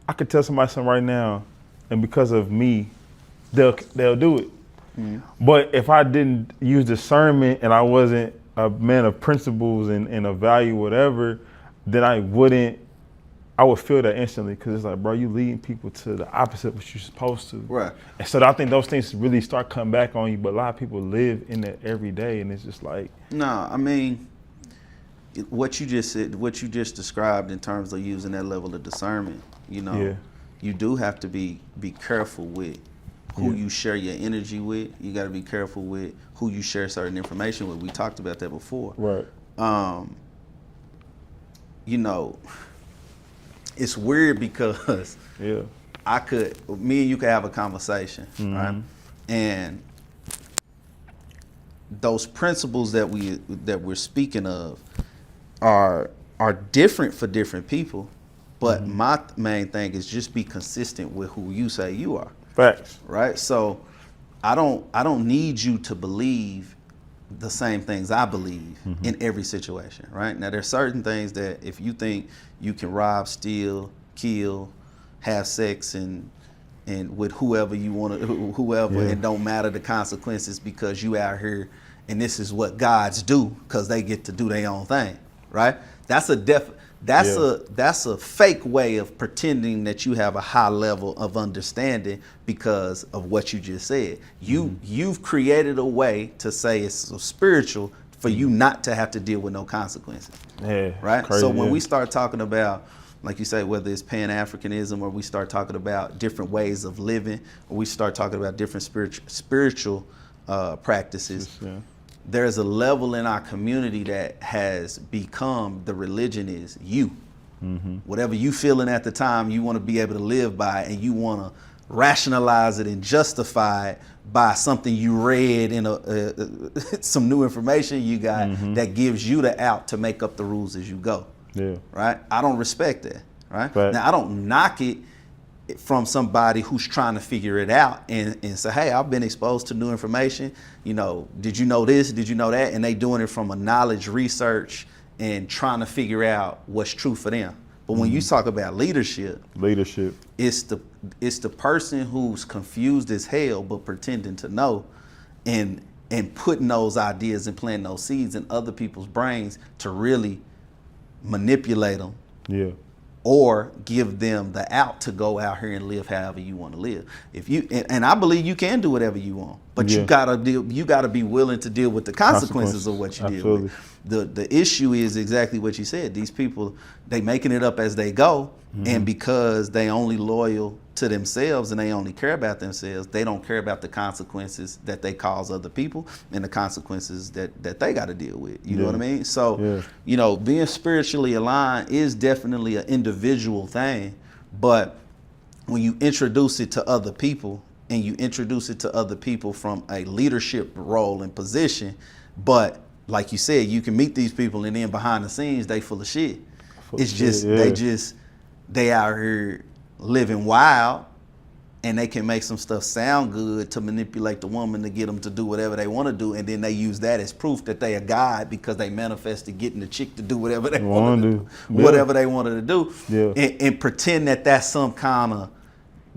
I could tell somebody something right now, and because of me, they'll do it. But if I didn't use discernment and I wasn't a man of principles and a value, whatever, then I would feel that instantly, because it's like, bro, you leading people to the opposite of what you're supposed to. Right. And so I think those things really start coming back on you, but a lot of people live in that every day, and it's just like. No, I mean, what you just said, what you just described in terms of using that level of discernment, you do have to be careful with who you share your energy with. You got to be careful with who you share certain information with. We talked about that before. Right. It's weird because me and you could have a conversation, right? And those principles that we're speaking of are different for different people, but my main thing is just be consistent with who you say you are. Facts. Right? So I don't need you to believe the same things I believe in every situation, right? Now, there's certain things that if you think you can rob, steal, kill, have sex, and and with whoever you want to, whoever, and don't matter the consequences because you out here and this is what gods do because they get to do their own thing, right? That's a fake way of pretending that you have a high level of understanding because of what you just said. You've created a way to say it's so spiritual for you not to have to deal with no consequences. Yeah, right? Crazy, so when we start talking about, like you say, whether it's Pan-Africanism or we start talking about different ways of living, or we start talking about different spiritual practices, there's a level in our community that has become the religion is you. Whatever you feeling at the time, you want to be able to live by, and you want to rationalize it and justify it by something you read in some new information you got that gives you the out to make up the rules as you go. Right? I don't respect that. Right? Now I don't knock it from somebody who's trying to figure it out and say, hey, I've been exposed to new information. You know, did you know this? Did you know that? And they doing it from a knowledge research and trying to figure out what's true for them. But when you talk about leadership, it's the person who's confused as hell but pretending to know, and putting those ideas and planting those seeds in other people's brains to really manipulate them. Or give them the out to go out here and live however you want to live. If you and I believe you can do whatever you want, but you gotta be willing to deal with the consequences of what you deal with. The issue is exactly what you said. These people, they making it up as they go, and because they only loyal to themselves and they only care about themselves, they don't care about the consequences that they cause other people and the consequences that they got to deal with. You know what I mean? So, you know, being spiritually aligned is definitely an individual thing, but when you introduce it to other people and you introduce it to other people from a leadership role and position, but like you said, you can meet these people and then behind the scenes, they full of shit. They out here living wild, and they can make some stuff sound good to manipulate the woman to get them to do whatever they want to do, and then they use that as proof that they a god because they manifested getting the chick to do whatever they want to do, whatever they wanted to do, and pretend that that's some kind of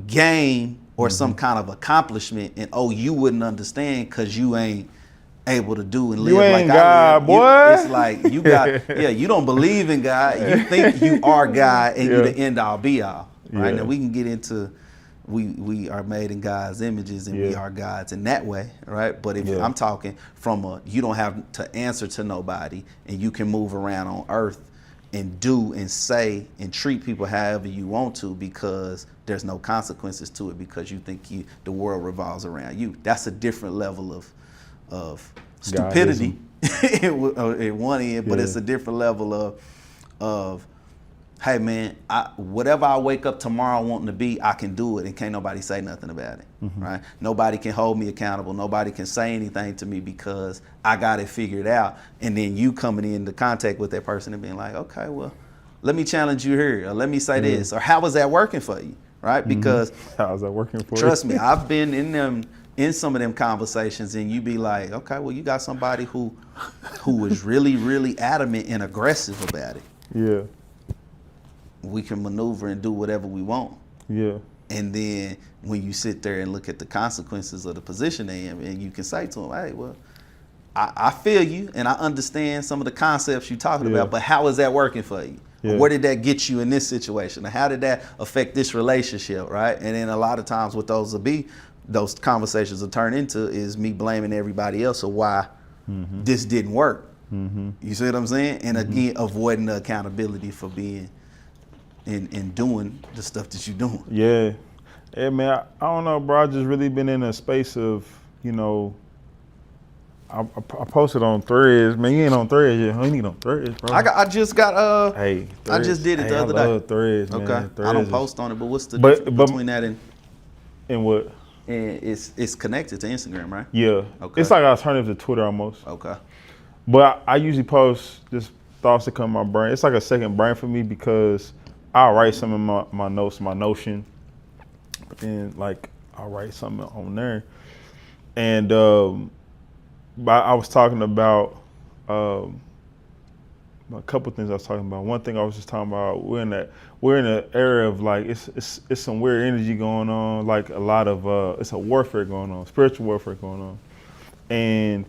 game or some kind of accomplishment, and you wouldn't understand because you ain't able to do and live like God, boy. It's like you got, you don't believe in God. You think you are God and you the end all be all. Right? Now we can get into, we are made in God's images and we are gods in that way, right? But if I'm talking from you don't have to answer to nobody and you can move around on earth and do and say and treat people however you want to because there's no consequences to it because you think the world revolves around you. That's a different level of stupidity at one end, but it's a different level of hey man, whatever I wake up tomorrow wanting to be, I can do it and can't nobody say nothing about it, right? Nobody can hold me accountable. Nobody can say anything to me because I got it figured out. And then you coming into contact with that person and being like, okay, well, let me challenge you here, or let me say this, or how is that working for you, right? Because how's that working for you? Trust me, I've been in some of them conversations and you be like, okay, well, you got somebody who is really, really adamant and aggressive about it. We can maneuver and do whatever we want. And then when you sit there and look at the consequences of the position they in, and you can say to them, hey, well, I feel you and I understand some of the concepts you're talking about, but how is that working for you? Where did that get you in this situation? How did that affect this relationship, right? And then a lot of times what those conversations will turn into is me blaming everybody else of why this didn't work. You see what I'm saying? And again, avoiding the accountability for being and doing the stuff that you're doing. Yeah, man, I don't know, bro. I just really been in a space of, you know, I posted on Threads. Man, you ain't on Threads yet. You ain't on Threads, bro. I just got Hey, I just did it the other day. I love Threads, man. Okay. Threads I don't post on it, but what's the difference between that and what? And it's connected to Instagram, right? Yeah. Okay. It's like an alternative to Twitter almost. Okay. But I usually post just thoughts that come in my brain. It's like a second brain for me because I'll write some of my notes, my Notion, but then like I'll write something on there. And I was talking about a couple of things I was talking about. One thing I was just talking about, we're in an era of like, it's some weird energy going on, like a lot of, it's a warfare going on, spiritual warfare going on. And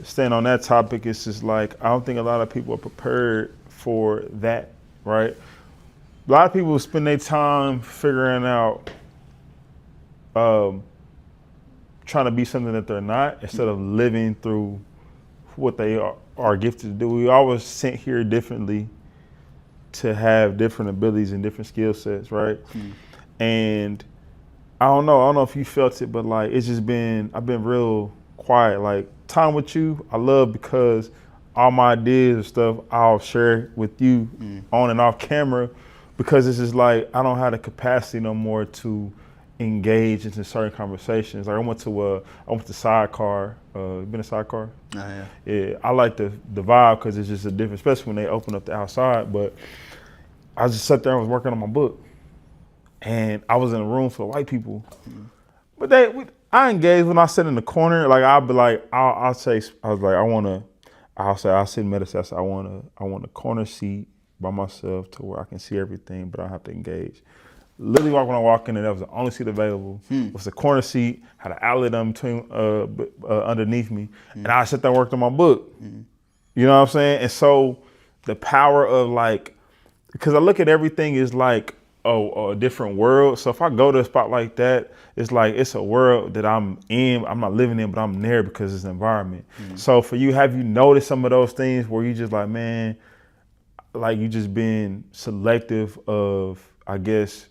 staying on that topic, it's just like, I don't think a lot of people are prepared for that, right? A lot of people spend their time figuring out, trying to be something that they're not, instead of living through what they are gifted to do. We always sent here differently to have different abilities and different skill sets, right? And I don't know if you felt it, but like I've been real quiet. Like time with you, I love, because all my ideas and stuff I'll share with you on and off camera, because it's just like I don't have the capacity no more to engage into certain conversations. Like I went to Sidecar. You been to Sidecar? Yeah, I like the vibe, because it's just a different, especially when they open up the outside. But I just sat there and was working on my book, and I was in a room full of white people. But I engaged when I sit in the corner. Like I'll be like, I'll say I'll sit in meditation. I want a corner seat by myself to where I can see everything, but I don't have to engage. Literally, when I walk in, and that was the only seat available. It was a corner seat, had an outlet in between, underneath me, and I sat there and worked on my book. You know what I'm saying? And so the power of like, because I look at everything as like a different world. So if I go to a spot like that, it's like it's a world that I'm in. I'm not living in, but I'm there because it's an environment. So for you, have you noticed some of those things where you just like, man, like you just been selective of, I guess,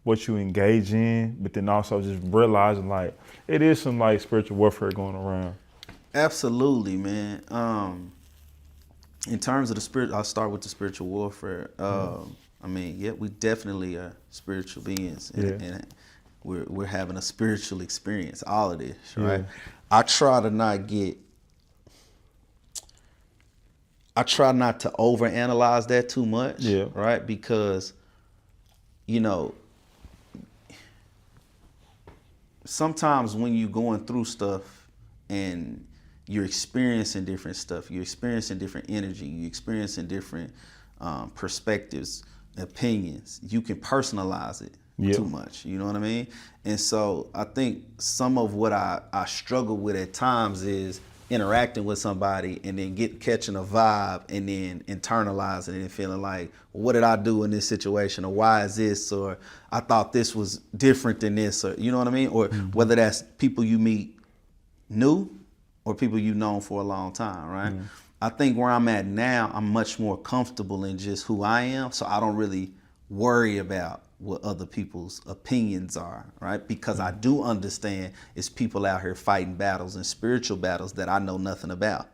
what you engage in, but then also just realizing like it is some like spiritual warfare going around? Absolutely, man. In terms of the spirit, I'll start with the spiritual warfare. I mean, yeah, we definitely are spiritual beings, and we're having a spiritual experience, all of this, right? I try not to overanalyze that too much, right? Because, you know, sometimes when you're going through stuff and you're experiencing different stuff, you're experiencing different energy, you're experiencing different perspectives, opinions, you can personalize it too much, you know what I mean? And so I think some of what I struggle with at times is interacting with somebody and then catching a vibe and then internalizing it and feeling like, well, what did I do in this situation, or why is this, or I thought this was different than this, or you know what I mean? Or whether that's people you meet new or people you've known for a long time, right? I think where I'm at now, I'm much more comfortable in just who I am, so I don't really worry about what other people's opinions are, right? Because I do understand it's people out here fighting battles and spiritual battles that I know nothing about,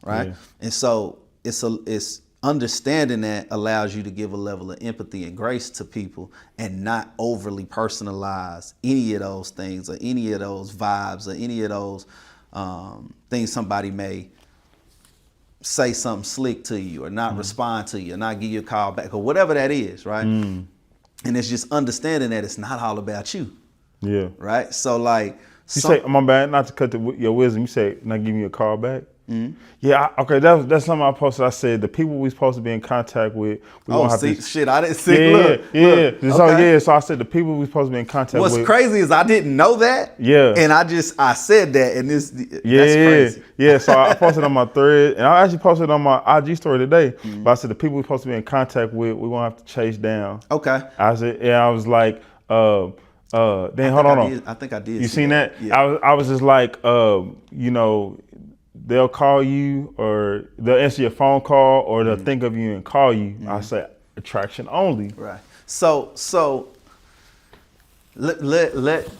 right? And so it's understanding that allows you to give a level of empathy and grace to people and not overly personalize any of those things or any of those vibes or any of those things somebody may say something slick to you or not respond to you or not give you a call back or whatever that is, right? And it's just understanding that it's not all about you. Right? So like... You say, my bad, not to cut your wisdom, you say, not giving you a call back? Okay, that's something I posted. I said, the people we supposed to be in contact with, we don't have to... shit, I didn't see, look. So I said, the people we supposed to be in contact with... What's crazy is I didn't know that. And I said that, and that's crazy. So I posted on my thread, and I actually posted on my IG story today, but I said, the people we supposed to be in contact with, we won't have to chase down. I said, I was like, then hold on. I think I did. You seen that? I was just like, you know, they'll call you or they'll answer your phone call or they'll think of you and call you. I said attraction only. Right. So let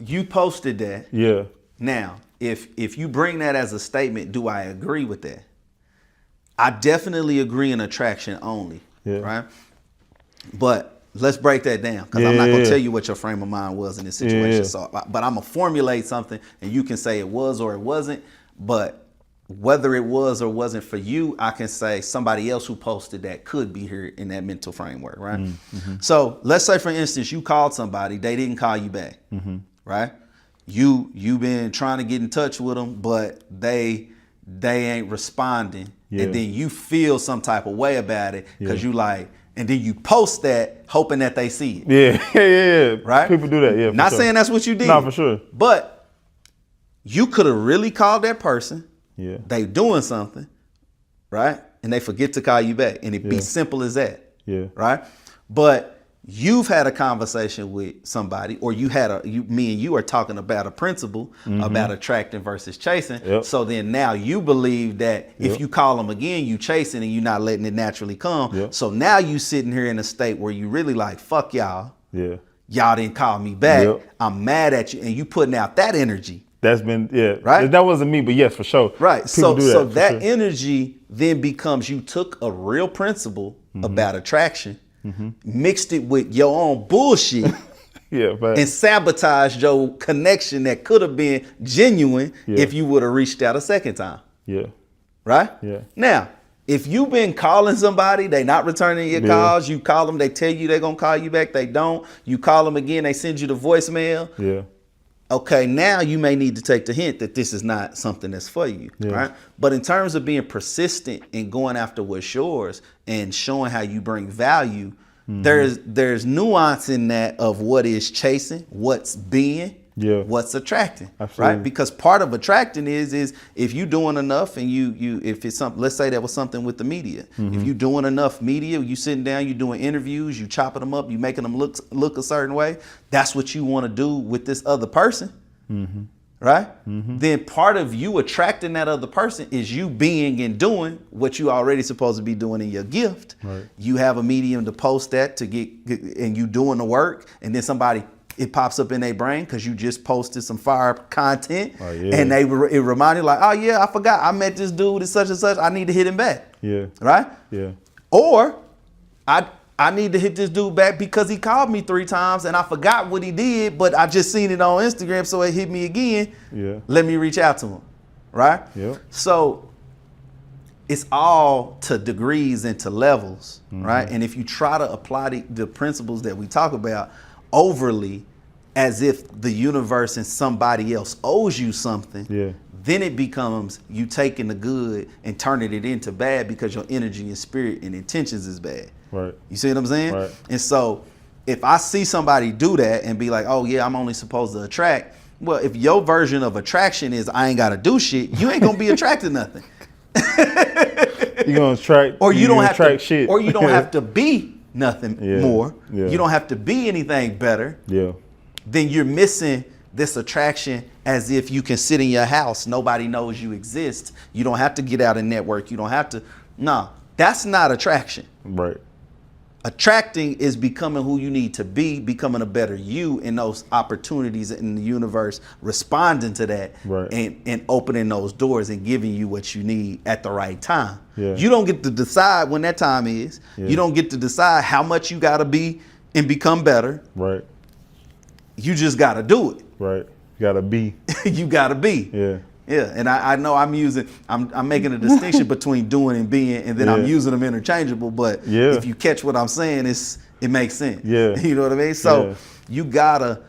you posted that. Now, if you bring that as a statement, do I agree with that? I definitely agree in attraction only. Right. But let's break that down, because I'm not going to tell you what your frame of mind was in this situation. So, but I'm going to formulate something and you can say it was or it wasn't. But whether it was or wasn't for you, I can say somebody else who posted that could be here in that mental framework, right? So let's say, for instance, you called somebody, they didn't call you back, right? You've been trying to get in touch with them, but they ain't responding and then you feel some type of way about it because you like, and then you post that hoping that they see it. Yeah. Right? People do that, yeah. Not saying that's what you did. No, for sure. But you could have really called that person. Yeah. They doing something, right? And they forget to call you back. And it be simple as that. Yeah. Right? But you've had a conversation with somebody, or me and you are talking about a principle about attracting versus chasing. Yep. So then now you believe that if you call them again, you chasing and you're not letting it naturally come. Yep. So now you sitting here in a state where you really like, fuck y'all. Yeah. Y'all didn't call me back. Yep. I'm mad at you. And you putting out that energy. That's been, right. That wasn't me, but yes, for sure. Right. People So that energy then becomes, you took a real principle about attraction, mixed it with your own bullshit, and sabotaged your connection that could have been genuine if you would have reached out a second time. Yeah. Right? Yeah. Now, if you've been calling somebody, they not returning your calls, you call them, they tell you they're going to call you back, they don't. You call them again, they send you the voicemail. Yeah. Okay, now you may need to take the hint that this is not something that's for you, right? But in terms of being persistent and going after what's yours and showing how you bring value, there's nuance in that of what is chasing, what's being, what's attracting, right? Because part of attracting is if you doing enough and if it's something, let's say that was something with the media. If you doing enough media, you sitting down, you doing interviews, you chopping them up, you making them look a certain way. That's what you want to do with this other person, right? Then part of you attracting that other person is you being and doing what you already supposed to be doing in your gift. Right. You have a medium to post that to get, and you doing the work, and then it pops up in their brain because you just posted some fire content, and it reminded you like, oh yeah, I forgot I met this dude at such and such. I need to hit him back. Yeah. Right. Yeah. Or I need to hit this dude back because he called me 3 times and I forgot what he did, but I just seen it on Instagram, so it hit me again. Yeah. Let me reach out to him. Right. Yeah. So it's all to degrees and to levels, right? And if you try to apply the principles that we talk about overly, as if the universe and somebody else owes you something, then it becomes you taking the good and turning it into bad because your energy and spirit and intentions is bad. Right. You see what I'm saying? Right. And so if I see somebody do that and be like, oh yeah, I'm only supposed to attract. Well, if your version of attraction is I ain't got to do shit, you ain't going to be attracting nothing. You're going to attract, or you don't have to, shit. Or you don't have to be nothing more. Yeah. You don't have to be anything better. Yeah. Then you're missing this attraction as if you can sit in your house. Nobody knows you exist. You don't have to get out and network. You don't have to. No, that's not attraction. Right. Attracting is becoming who you need to be, becoming a better you, in those opportunities in the universe, responding to that, and opening those doors and giving you what you need at the right time. Yeah. You don't get to decide when that time is. Yeah. You don't get to decide how much you got to be and become better. Right. You just got to do it. Right. You got to be. You got to be. Yeah. Yeah, and I know I'm making a distinction between doing and being, and then I'm using them interchangeable. But if you catch what I'm saying, it makes sense. Yeah, you know what I mean. So you can't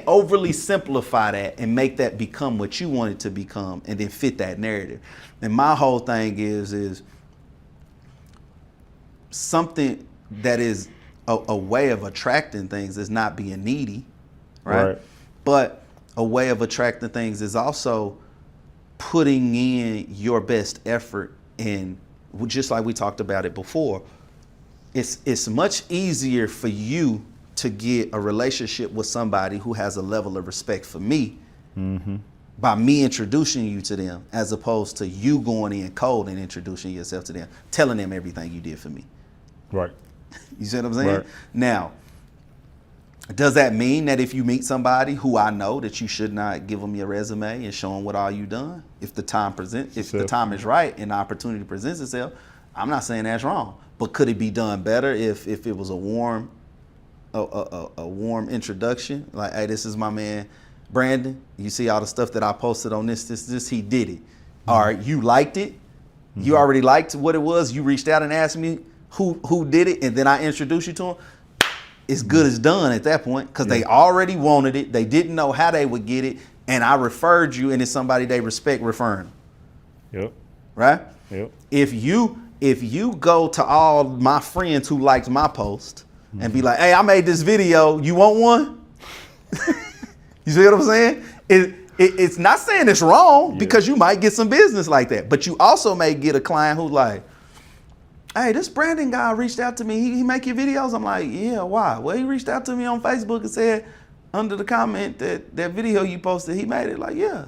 overly simplify that and make that become what you want it to become, and then fit that narrative. And my whole thing is something that is a way of attracting things is not being needy, right? But a way of attracting things is also putting in your best effort, and just like we talked about it before, it's much easier for you to get a relationship with somebody who has a level of respect for me by me introducing you to them, as opposed to you going in cold and introducing yourself to them, telling them everything you did for me. Right. You see what I'm saying? Right. Now, does that mean that if you meet somebody who I know, that you should not give them your resume and show them what all you done? If the time is right and the opportunity presents itself, I'm not saying that's wrong. But could it be done better if it was a warm introduction? Like, hey, this is my man Brandon. You see all the stuff that I posted on this, he did it. All right, you liked it. You already liked what it was. You reached out and asked me who did it, and then I introduced you to him. It's good as done at that point, because they already wanted it. They didn't know how they would get it, and I referred you, and it's somebody they respect referring them. Yep. Right? Yep. If you go to all my friends who liked my post and be like, hey, I made this video, you want one? You see what I'm saying? It's not saying it's wrong, because you might get some business like that, but you also may get a client who's like, hey, this Brandon guy reached out to me. He make your videos. I'm like, yeah, why? Well, he reached out to me on Facebook and said under the comment that video you posted, he made it. Like, yeah,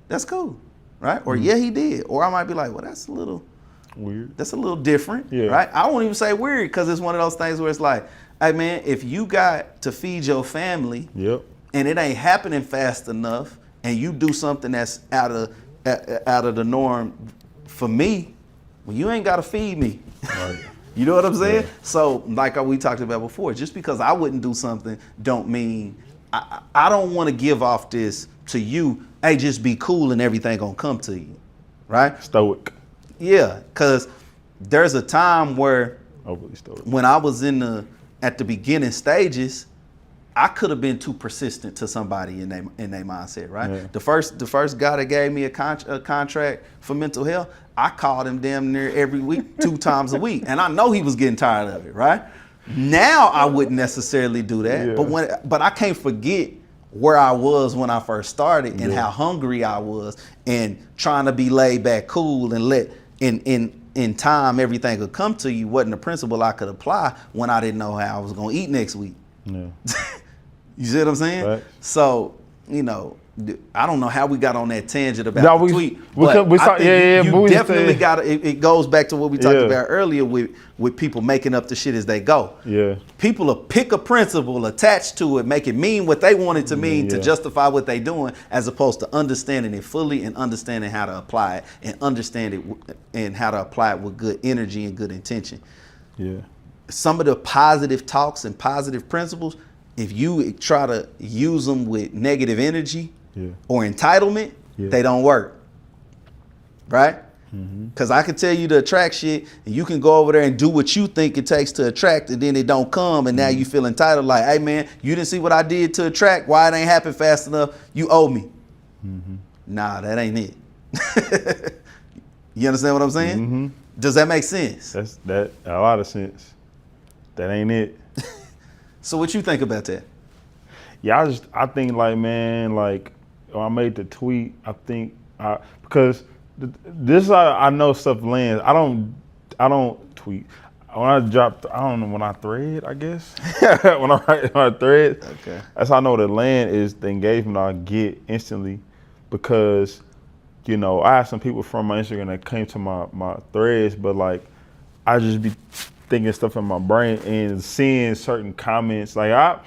that's cool, right? Or yeah, he did. Or I might be like, well, that's a little weird. That's a little different, right? I won't even say weird, because it's one of those things where it's like, hey man, if you got to feed your family, and it ain't happening fast enough, and you do something that's out of the norm for me, well, you ain't got to feed me. Right. You know what I'm saying? So like we talked about before, just because I wouldn't do something don't mean I don't want to give off this to you, hey, just be cool and everything gonna come to you, right? Stoic. Yeah, because there's a time where overly stoic. When I was at the beginning stages, I could have been too persistent to somebody in their mindset, right? Yeah. The first guy that gave me a contract for mental health, I called him damn near every week, 2 times a week, and I know he was getting tired of it, right? Now I wouldn't necessarily do that, but I can't forget where I was when I first started and how hungry I was, and trying to be laid back, cool, and let in time everything could come to you wasn't a principle I could apply when I didn't know how I was gonna eat next week. Yeah. You see what I'm saying? Right. So, you know, I don't know how we got on that tangent about the tweet. You definitely got to, it goes back to what we talked about earlier with people making up the shit as they go. Yeah. People will pick a principle, attach to it, make it mean what they want it to mean to justify what they're doing, as opposed to understanding it fully and understanding how to apply it and understand it and how to apply it with good energy and good intention. Yeah. Some of the positive talks and positive principles, if you try to use them with negative energy or entitlement, they don't work, right? Because I can tell you to attract shit, and you can go over there and do what you think it takes to attract, and then it don't come, and now you feel entitled, like, hey man, you didn't see what I did to attract, why it ain't happen fast enough, you owe me. Nah, that ain't it. You understand what I'm saying? Does that make sense? That a lot of sense. That ain't it. So what you think about that? Yeah, I think like, man, like when I made the tweet, I think because this I know stuff lands. I don't tweet. When I drop, I don't know, when I thread, I guess. when I thread, that's how I know the land is the engagement I get instantly, because, you know, I have some people from my Instagram that came to my threads, but like I just be thinking stuff in my brain and seeing certain comments. Like I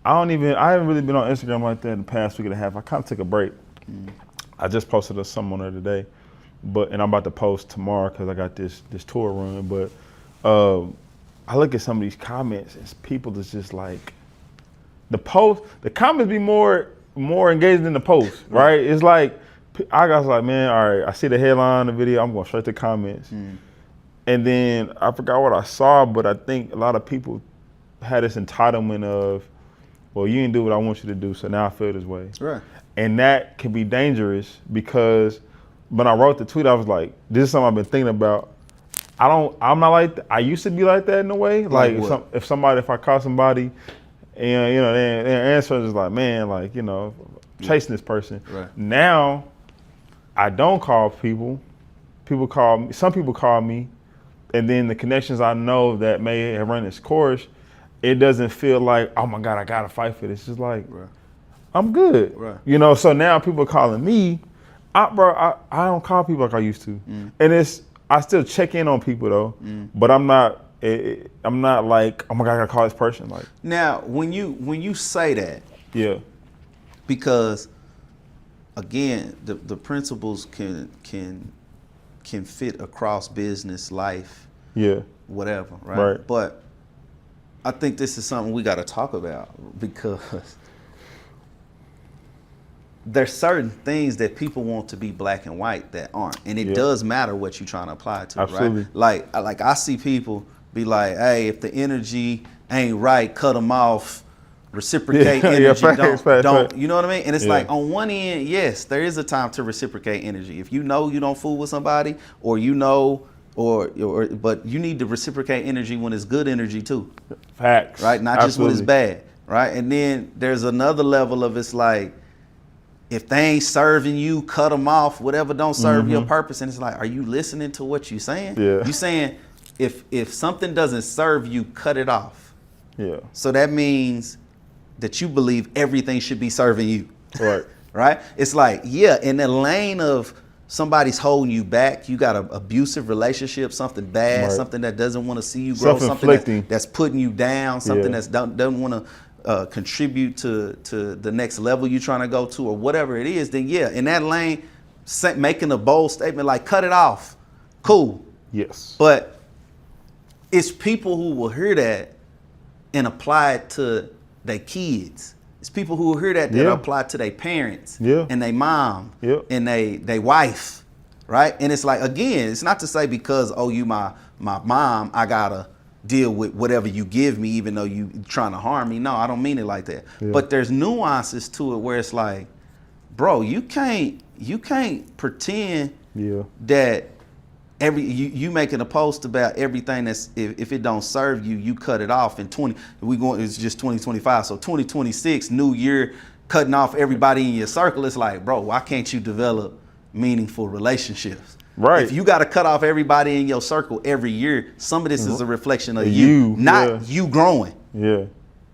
haven't really been on Instagram like that in the past week and a half. I kind of took a break. I just posted something on there today, and I'm about to post tomorrow because I got this tour run. But I look at some of these comments and people that's just like, the comments be more engaged than the post, right? It's like, I was like, man, all right, I see the headline of the video, I'm going straight to comments. And then I forgot what I saw, but I think a lot of people had this entitlement of, well, you didn't do what I want you to do, so now I feel this way. Right. And that can be dangerous, because when I wrote the tweet, I was like, this is something I've been thinking about. I'm not like that. I used to be like that in a way. Like if I call somebody and, you know, their answer is like, man, like, you know, chasing this person. Right. Now, I don't call people. Some people call me. And then the connections I know that may have run its course, it doesn't feel like, oh my God, I gotta fight for this. It's just like, I'm good. Right. You know, so now people are calling me. I don't call people like I used to. And I still check in on people though, but I'm not like, oh my God, I gotta call this person. Like, now, when you say that, because again, the principles can fit across business, life, whatever, right? But I think this is something we got to talk about, because there's certain things that people want to be black and white that aren't, and it does matter what you're trying to apply it to. Absolutely. Right? Like I see people be like, hey, if the energy ain't right, cut them off, reciprocate energy. Don't. You know what I mean? And it's like on one end, yes, there is a time to reciprocate energy. If you know you don't fool with somebody, or you know, but you need to reciprocate energy when it's good energy too. Facts. Right? Not just when it's bad. Right? And then there's another level of it's like, if they ain't serving you, cut them off. Whatever don't serve your purpose. And it's like, are you listening to what you're saying? Yeah. You saying if something doesn't serve you, cut it off. Yeah. So that means that you believe everything should be serving you. Right. Right? It's like, yeah, in the lane of somebody's holding you back, you got an abusive relationship, something bad, something that doesn't want to see you grow, something that's putting you down, something that's doesn't want to contribute to the next level you're trying to go to, or whatever it is, then yeah, in that lane, making a bold statement like cut it off, cool. Yes. But it's people who will hear that and apply it to their kids. It's people who will hear that apply it to their parents and their mom and they wife, right? And it's like, again, it's not to say because, oh, you my mom, I gotta deal with whatever you give me, even though you trying to harm me. No, I don't mean it like that. Yeah. But there's nuances to it where it's like, bro, you can't pretend that you making a post about everything that's if it don't serve you, you cut it off. And it's just 2025. So 2026, new year, cutting off everybody in your circle. It's like, bro, why can't you develop meaningful relationships? Right. If you got to cut off everybody in your circle every year, some of this is a reflection of you, not you growing. Yeah.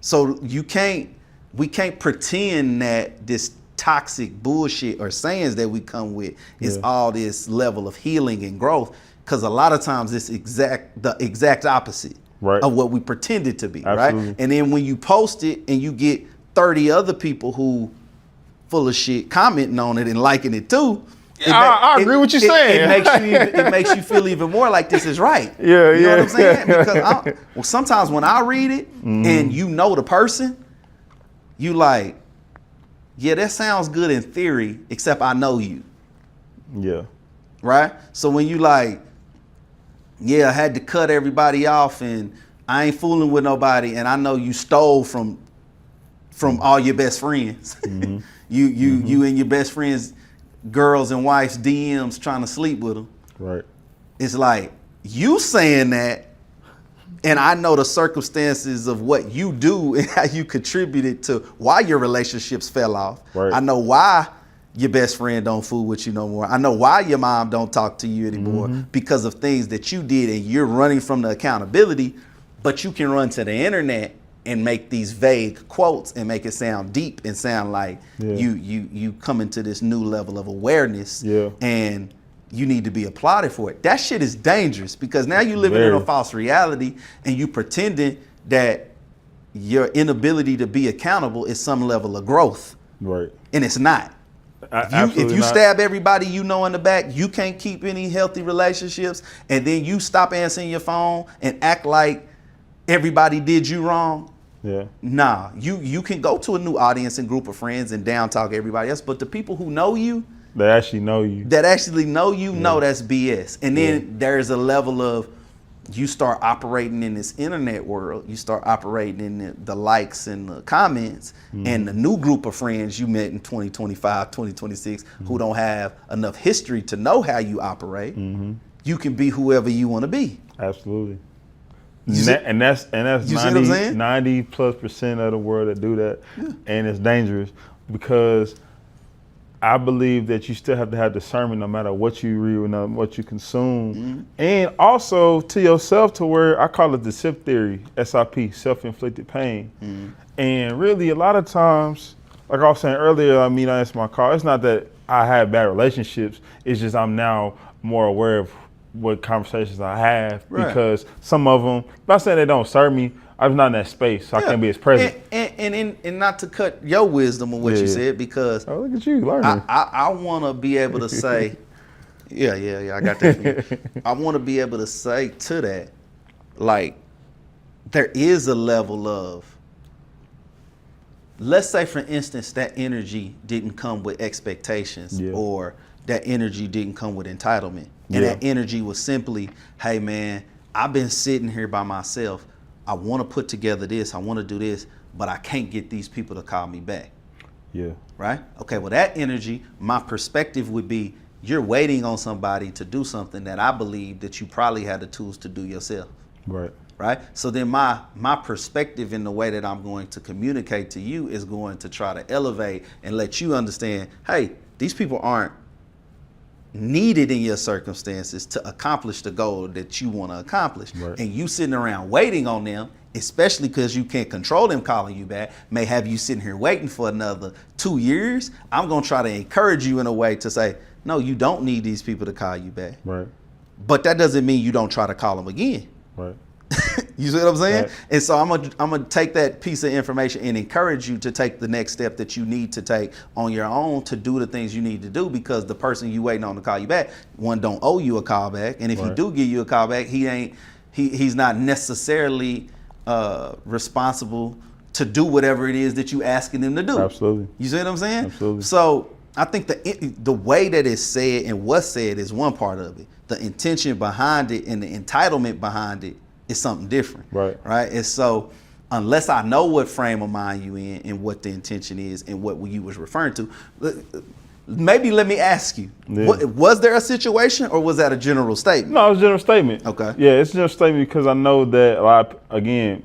So we can't pretend that this toxic bullshit or sayings that we come with is all this level of healing and growth, because a lot of times it's the exact opposite of what we pretend it to be. Absolutely. Right? And then when you post it and you get 30 other people who full of shit commenting on it and liking it too, I agree with what you're saying. It makes you feel even more like this is right. Yeah, you know what I'm saying? Because sometimes when I read it and you know the person, you like, yeah, that sounds good in theory, except I know you. Yeah. Right? So when you like, yeah, I had to cut everybody off and I ain't fooling with nobody, and I know you stole from all your best friends. You and your best friends, girls and wives DMs trying to sleep with them. Right. It's like, you saying that, and I know the circumstances of what you do and how you contributed to why your relationships fell off. Right. I know why your best friend don't fool with you no more. I know why your mom don't talk to you anymore because of things that you did, and you're running from the accountability, but you can run to the internet and make these vague quotes and make it sound deep and sound like you come into this new level of awareness and you need to be applauded for it. That shit is dangerous, because now you're living in a false reality and you pretending that your inability to be accountable is some level of growth. Right. And it's not. If you stab everybody you know in the back, you can't keep any healthy relationships, and then you stop answering your phone and act like everybody did you wrong. Yeah. Nah, you can go to a new audience and group of friends and down talk everybody else, but the people who know you, that actually know you, know that's BS. And then there's a level of, you start operating in this internet world, you start operating in the likes and the comments, and the new group of friends you met in 2025, 2026, who don't have enough history to know how you operate. You can be whoever you want to be. Absolutely. And that's 90+% of the world that do that. And it's dangerous, because I believe that you still have to have discernment no matter what you read, no matter what you consume. And also to yourself, to where I call it the SIP theory, SIP, self-inflicted pain. And really a lot of times, like I was saying earlier, I answer my call, it's not that I have bad relationships, it's just I'm now more aware of what conversations I have, because some of them, if I say they don't serve me, I'm not in that space, so I can't be as present. And not to cut your wisdom on what you said, because look at you learning. I want to be able to say, I got that from you. I want to be able to say to that, like, there is a level of, let's say for instance, that energy didn't come with expectations, or that energy didn't come with entitlement. And that energy was simply, hey man, I've been sitting here by myself. I want to put together this, I want to do this, but I can't get these people to call me back. Yeah. Right? Okay, well, that energy, my perspective would be, you're waiting on somebody to do something that I believe that you probably had the tools to do yourself. Right. Right? So then my perspective in the way that I'm going to communicate to you is going to try to elevate and let you understand, hey, these people aren't needed in your circumstances to accomplish the goal that you want to accomplish. Right. And you sitting around waiting on them, especially because you can't control them calling you back, may have you sitting here waiting for another 2 years. I'm going to try to encourage you in a way to say, no, you don't need these people to call you back. Right. But that doesn't mean you don't try to call them again. Right. You see what I'm saying? Right. And so I'm gonna take that piece of information and encourage you to take the next step that you need to take on your own to do the things you need to do, because the person you waiting on to call you back, one, don't owe you a call back, and if he do give you a call back, he's not necessarily responsible to do whatever it is that you asking them to do. Absolutely. You see what I'm saying? Absolutely. So I think the way that it's said and what's said is one part of it. The intention behind it and the entitlement behind it is something different. Right. And so unless I know what frame of mind you in and what the intention is and what you was referring to, maybe let me ask you, was there a situation or was that a general statement? No, it was a general statement. Okay. Yeah, it's a general statement because I know that, again,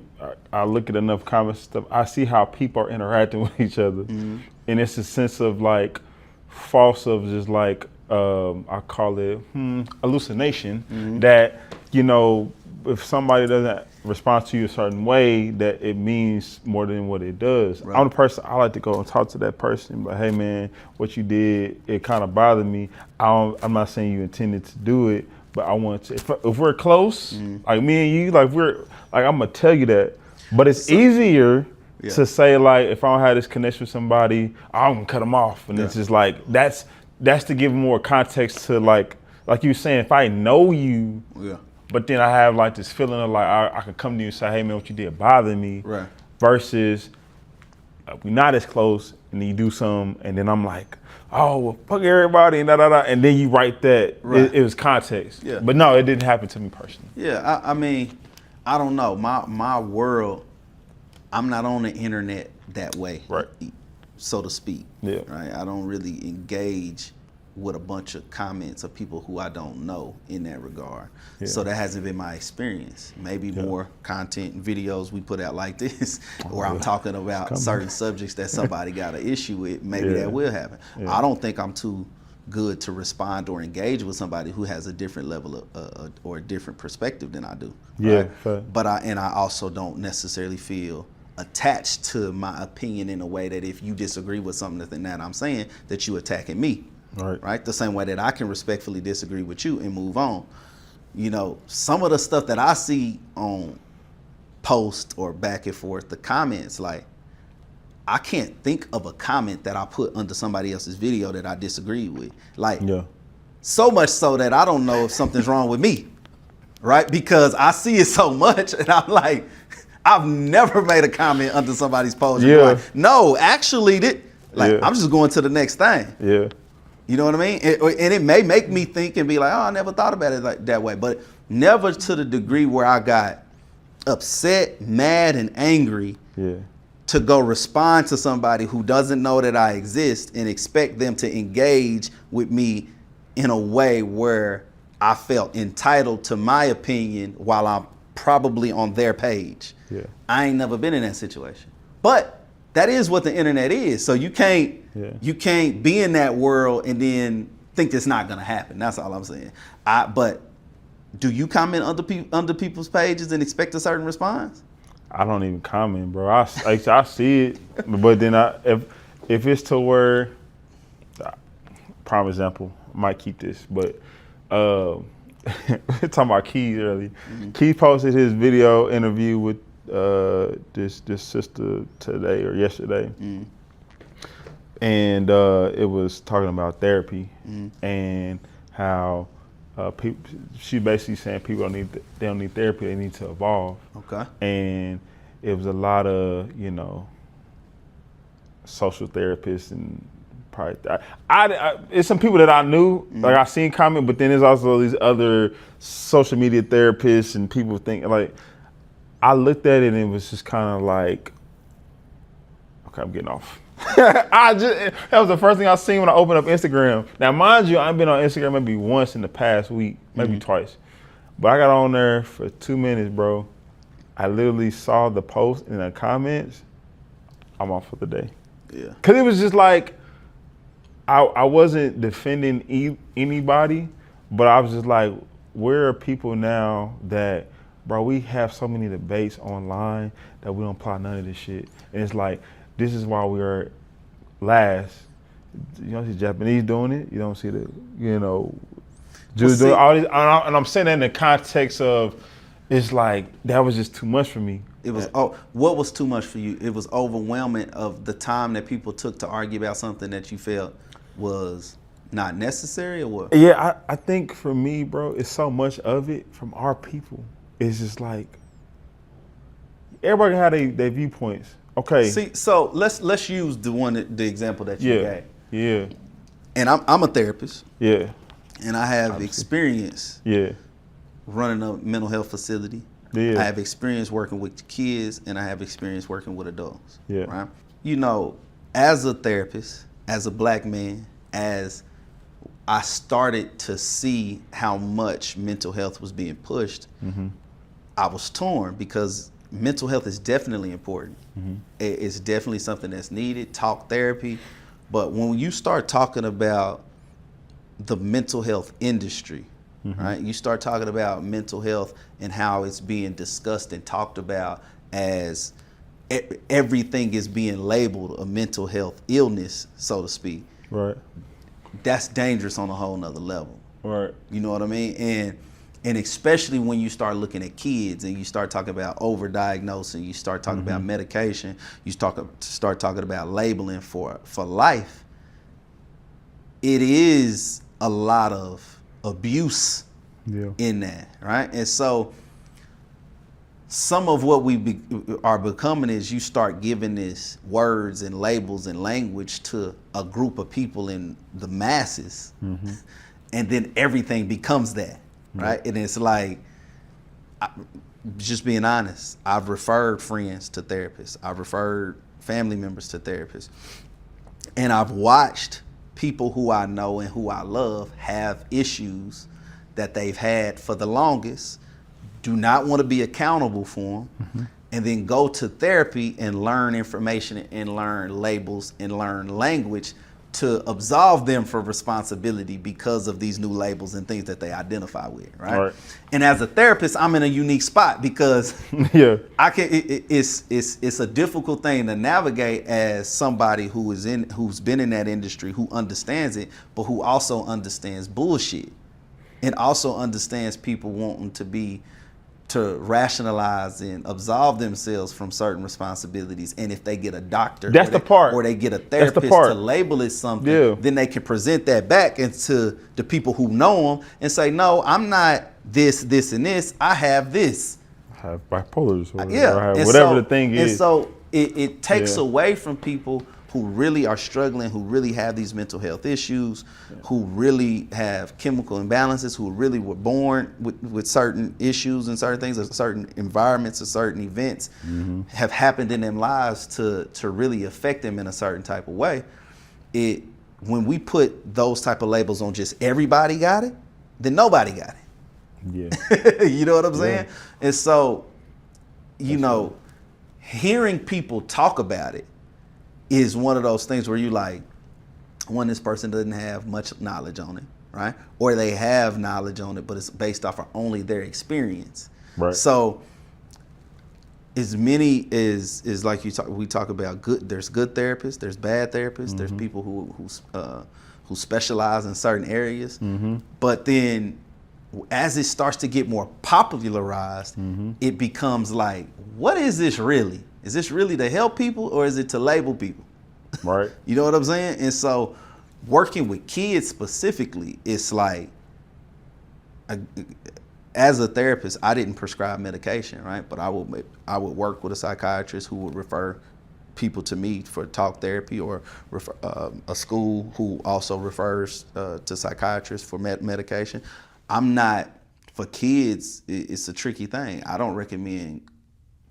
I look at enough comments stuff. I see how people are interacting with each other. Mm-hmm. And it's a sense of like false of just like, I call it hallucination, mm-hmm. that, you know, if somebody doesn't respond to you a certain way, that it means more than what it does. Right. I'm the person, I like to go and talk to that person, but hey man, what you did, it kind of bothered me. I'm not saying you intended to do it, but I want to, if we're close, mm-hmm. like me and you, like I'm gonna tell you that. But it's easier to say, like, if I don't have this connection with somebody, I'm gonna cut them off. And it's just like, that's to give more context to like you were saying, if I know you, but then I have like this feeling of like, I can come to you and say, hey man, what you did bothered me. Right. Versus we're not as close and then you do something and then I'm like, oh, well, fuck everybody and da-da-da. And then you write that, it was context. Yeah. But no, it didn't happen to me personally. Yeah, I mean, I don't know. My world, I'm not on the internet that way, right, so to speak. Yeah. Right. I don't really engage with a bunch of comments of people who I don't know in that regard. Yeah. So that hasn't been my experience. Maybe more content and videos we put out like this, where I'm talking about certain subjects that somebody got an issue with, maybe that will happen. Yeah. I don't think I'm too good to respond or engage with somebody who has a different level of or a different perspective than I do. Yeah. Right? But I also don't necessarily feel attached to my opinion in a way that if you disagree with something that I'm saying, that you attacking me. Right. The same way that I can respectfully disagree with you and move on. You know, some of the stuff that I see on posts or back and forth, the comments, like, I can't think of a comment that I put under somebody else's video that I disagreed with. Like, so much so that I don't know if something's wrong with me, right? Because I see it so much and I'm like, I've never made a comment under somebody's post. Yeah. Like, no, actually, I'm just going to the next thing. Yeah. You know what I mean? And it may make me think and be like, oh, I never thought about it like that way. But never to the degree where I got upset, mad, and angry to go respond to somebody who doesn't know that I exist and expect them to engage with me in a way where I felt entitled to my opinion while I'm probably on their page. Yeah. I ain't never been in that situation. But that is what the internet is. So you can't be in that world and then think it's not gonna happen. That's all I'm saying. But do you comment under people's pages and expect a certain response? I don't even comment, bro. I see it, but then if it's to where, prime example, I might keep this, but talking about Keith earlier. Mm-hmm. Keith posted his video interview with this sister today or yesterday, and it was talking about therapy and how she basically saying people they don't need therapy, they need to evolve. Okay. And it was a lot of social therapists and probably it's some people that I knew, like I seen comment, but then there's also these other social media therapists and people think like. I looked at it and it was just kind of like, okay, I'm getting off. That was the first thing I seen when I opened up Instagram. Now, mind you, I've been on Instagram maybe once in the past week, maybe twice. But I got on there for 2 minutes, bro. I literally saw the post and the comments. I'm off for the day. Yeah. Cause it was just like, I wasn't defending anybody, but I was just like, where are people now that, bro, we have so many debates online that we don't apply none of this shit. And it's like, this is why we are last. You don't see Japanese doing it. You don't see the, Jews doing all these. And I'm saying that in the context of, it's like, that was just too much for me. It was, what was too much for you? It was overwhelming of the time that people took to argue about something that you felt was not necessary, or what? Yeah, I think for me, bro, it's so much of it from our people. It's just like, everybody had their viewpoints. Okay. See, so let's use the example that you gave. Yeah. And I'm a therapist. Yeah. And I have experience. Yeah. Running a mental health facility. Yeah. I have experience working with kids, and I have experience working with adults. Yeah. Right. As a therapist, as a black man, as I started to see how much mental health was being pushed, I was torn, because mental health is definitely important. It's definitely something that's needed, talk therapy. But when you start talking about the mental health industry, right? You start talking about mental health and how it's being discussed and talked about as everything is being labeled a mental health illness, so to speak. Right. That's dangerous on a whole nother level. Right. You know what I mean? And especially when you start looking at kids and you start talking about overdiagnosing, you start talking about medication, you start talking about labeling for life. It is a lot of abuse in that, right? And so some of what we are becoming is you start giving this words and labels and language to a group of people in the masses, and then everything becomes that, right? And it's like, just being honest, I've referred friends to therapists. I've referred family members to therapists. And I've watched people who I know and who I love have issues that they've had for the longest, do not want to be accountable for them, and then go to therapy and learn information and learn labels and learn language to absolve them from responsibility because of these new labels and things that they identify with, right? And as a therapist, I'm in a unique spot because it's a difficult thing to navigate as somebody who's been in that industry, who understands it, but who also understands bullshit and also understands people wanting to rationalize and absolve themselves from certain responsibilities. And if they get a doctor or they get a therapist to label it something, then they can present that back into the people who know them and say, no, I'm not this, this, and this. I have this. I have bipolar disorder. Or I have whatever the thing is. And so it takes away from people who really are struggling, who really have these mental health issues, who really have chemical imbalances, who really were born with certain issues and certain things, or certain environments or certain events have happened in their lives to really affect them in a certain type of way. When we put those type of labels on just everybody got it, then nobody got it. Yeah. You know what I'm saying? And so, hearing people talk about it is one of those things where you like, one, this person doesn't have much knowledge on it, right? Or they have knowledge on it, but it's based off of only their experience. Right. So as many is like we talk about there's good therapists, there's bad therapists, there's people who specialize in certain areas. But then as it starts to get more popularized, it becomes like, what is this really? Is this really to help people, or is it to label people? Right. You know what I'm saying? And so working with kids specifically, it's like, as a therapist, I didn't prescribe medication, right? But I would work with a psychiatrist who would refer people to me for talk therapy, or a school who also refers to psychiatrists for medication. For kids, it's a tricky thing. I don't recommend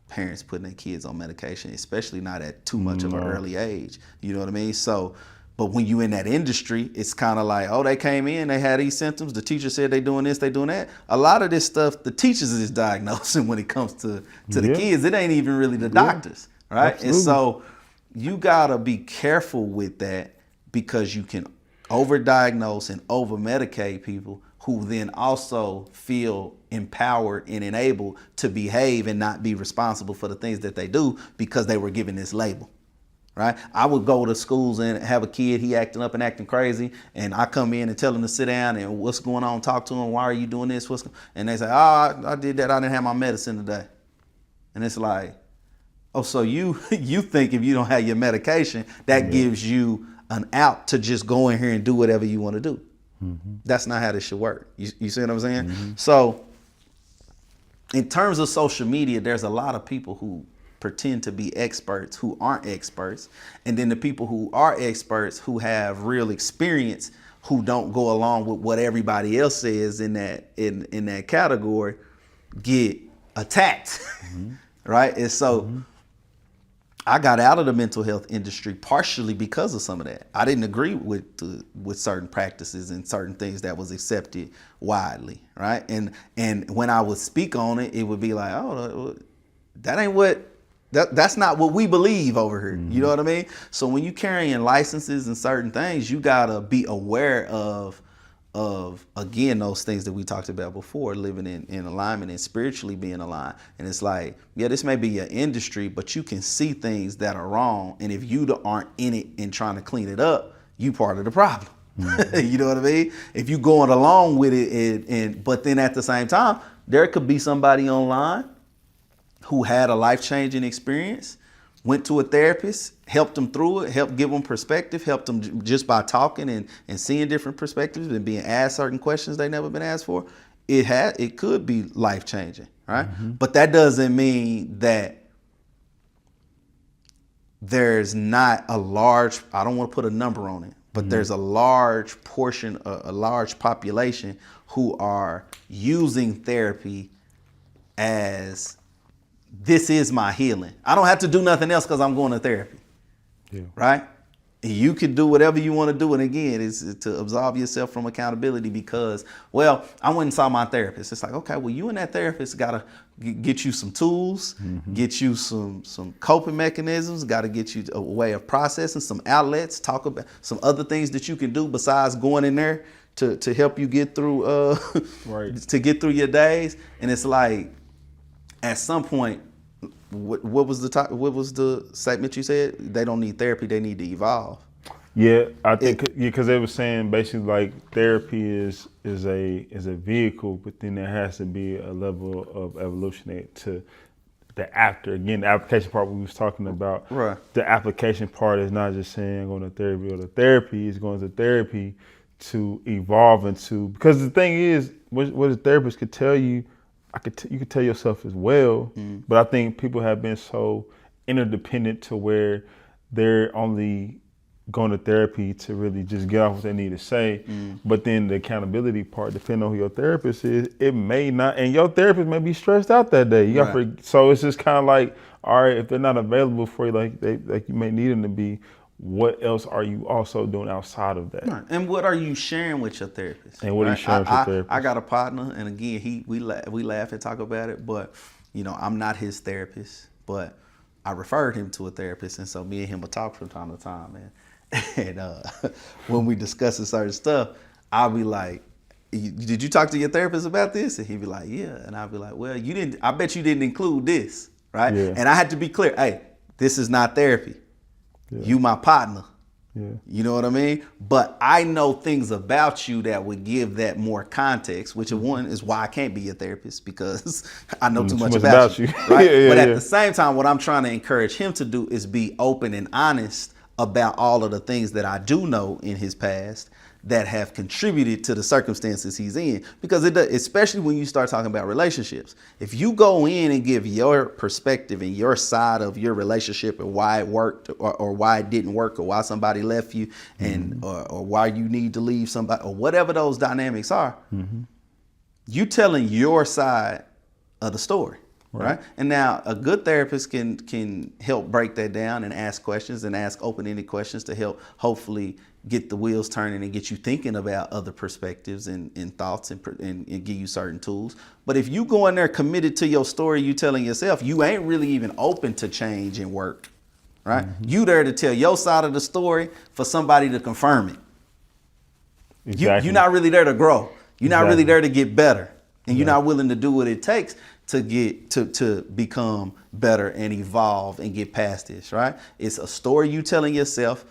parents putting their kids on medication, especially not at too much of an early age. You know what I mean? So, but when you in that industry, it's kind of like, oh, they came in, they had these symptoms. The teacher said they doing this, they doing that. A lot of this stuff, the teachers is diagnosing when it comes to the kids. It ain't even really the doctors, right? Absolutely. And so you gotta be careful with that, because you can overdiagnose and over-medicate people who then also feel empowered and enabled to behave and not be responsible for the things that they do because they were given this label. Right? I would go to schools and have a kid, he acting up and acting crazy, and I come in and tell him to sit down and what's going on, talk to him, why are you doing this? And they say, oh, I did that, I didn't have my medicine today. And it's like, oh, so you think if you don't have your medication, that gives you an out to just go in here and do whatever you want to do. Mm-hmm. That's not how this should work. You see what I'm saying? Mm-hmm. So in terms of social media, there's a lot of people who pretend to be experts who aren't experts, and then the people who are experts who have real experience who don't go along with what everybody else says in that category get attacked. Mm-hmm. Right? And so I got out of the mental health industry partially because of some of that. I didn't agree with certain practices and certain things that was accepted widely, right? And when I would speak on it, it would be like, oh, that ain't what. That's not what we believe over here. Mm-hmm. You know what I mean? So when you carrying licenses and certain things, you gotta be aware of again, those things that we talked about before, living in alignment and spiritually being aligned. And it's like, yeah, this may be your industry, but you can see things that are wrong. And if you aren't in it and trying to clean it up, you part of the problem. Mm-hmm. You know what I mean? If you going along with it, but then at the same time, there could be somebody online who had a life-changing experience, went to a therapist, helped them through it, helped give them perspective, helped them just by talking and seeing different perspectives and being asked certain questions they never been asked for. It could be life-changing, right? Mm-hmm. But that doesn't mean that there's not a large, I don't want to put a number on it, but there's a large portion, a large population who are using therapy as, this is my healing. I don't have to do nothing else because I'm going to therapy. Yeah. Right? You can do whatever you want to do. And again, it's to absolve yourself from accountability because, well, I went and saw my therapist. It's like, okay, well, you and that therapist got to get you some tools, get you some coping mechanisms, got to get you a way of processing, some outlets, talk about some other things that you can do besides going in there to help you get through, right. To get through your days. And it's like, at some point, what was the statement you said? They don't need therapy; they need to evolve. Yeah, I think because they were saying basically like therapy is a vehicle, but then there has to be a level of evolution to the after. Again, the application part we was talking about. Right. The application part is not just saying going to therapy, or the therapy is going to therapy to evolve into. Because the thing is, what a therapist could tell you. You could tell yourself as well, but I think people have been so interdependent to where they're only going to therapy to really just get off what they need to say. But then the accountability part, depending on who your therapist is, it may not, and your therapist may be stressed out that day. So it's just kind of like, all right, if they're not available for you, like you may need them to be, what else are you also doing outside of that? Right. And what are you sharing with your therapist? And what are you sharing with your therapist? I got a partner, and again, we laugh and talk about it, but I'm not his therapist, but I referred him to a therapist, and so me and him will talk from time to time, man. And when we discuss certain stuff, I'll be like, "Did you talk to your therapist about this?" And he'd be like, "Yeah," and I'll be like, "Well, you didn't. I bet you didn't include this, right?" Yeah. And I had to be clear. Hey, this is not therapy. Yeah. You my partner. Yeah. You know what I mean? But I know things about you that would give that more context, which one is why I can't be a therapist, because I know too much about you. Right? Yeah, but at the same time, what I'm trying to encourage him to do is be open and honest about all of the things that I do know in his past that have contributed to the circumstances he's in. Because it does, especially when you start talking about relationships. If you go in and give your perspective and your side of your relationship and why it worked or why it didn't work or why somebody left you and or why you need to leave somebody or whatever those dynamics are, you telling your side of the story. right? And now a good therapist can help break that down and ask questions and ask open-ended questions to help hopefully get the wheels turning and get you thinking about other perspectives and thoughts and give you certain tools. But if you go in there committed to your story you telling yourself, you ain't really even open to change and work, right? Mm-hmm. You there to tell your side of the story for somebody to confirm it. Exactly. You're not really there to grow. You're not really there to get better. And you're not willing to do what it takes to get to become better and evolve and get past this, right? It's a story you telling yourself.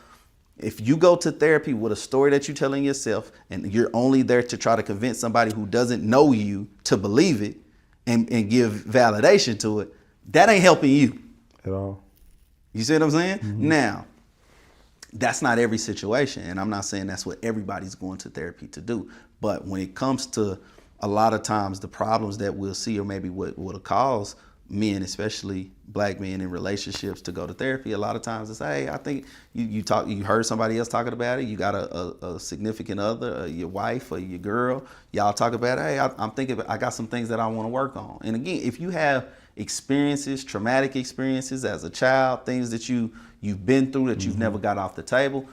If you go to therapy with a story that you're telling yourself and you're only there to try to convince somebody who doesn't know you to believe it and give validation to it, that ain't helping you at all. You see what I'm saying? Mm-hmm. Now, that's not every situation. And I'm not saying that's what everybody's going to therapy to do. But when it comes to a lot of times the problems that we'll see, or maybe what will cause men, especially black men in relationships, to go to therapy, a lot of times it's, hey, I think you heard somebody else talking about it. You got a significant other, your wife or your girl, y'all talk about it. Hey, I'm thinking, I got some things that I want to work on. And again, if you have experiences, traumatic experiences as a child, things that you've been through that you've never got off the table,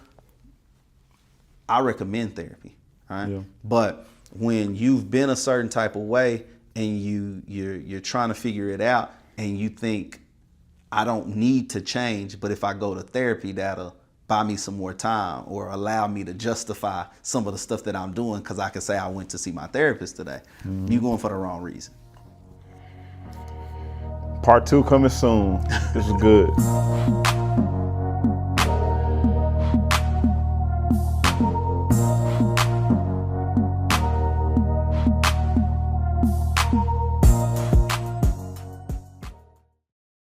I recommend therapy. Right? Yeah. But when you've been a certain type of way and you're trying to figure it out and you think, I don't need to change, but if I go to therapy, that'll buy me some more time or allow me to justify some of the stuff that I'm doing because I can say I went to see my therapist today. You're going for the wrong reason. Part 2 coming soon. This is good.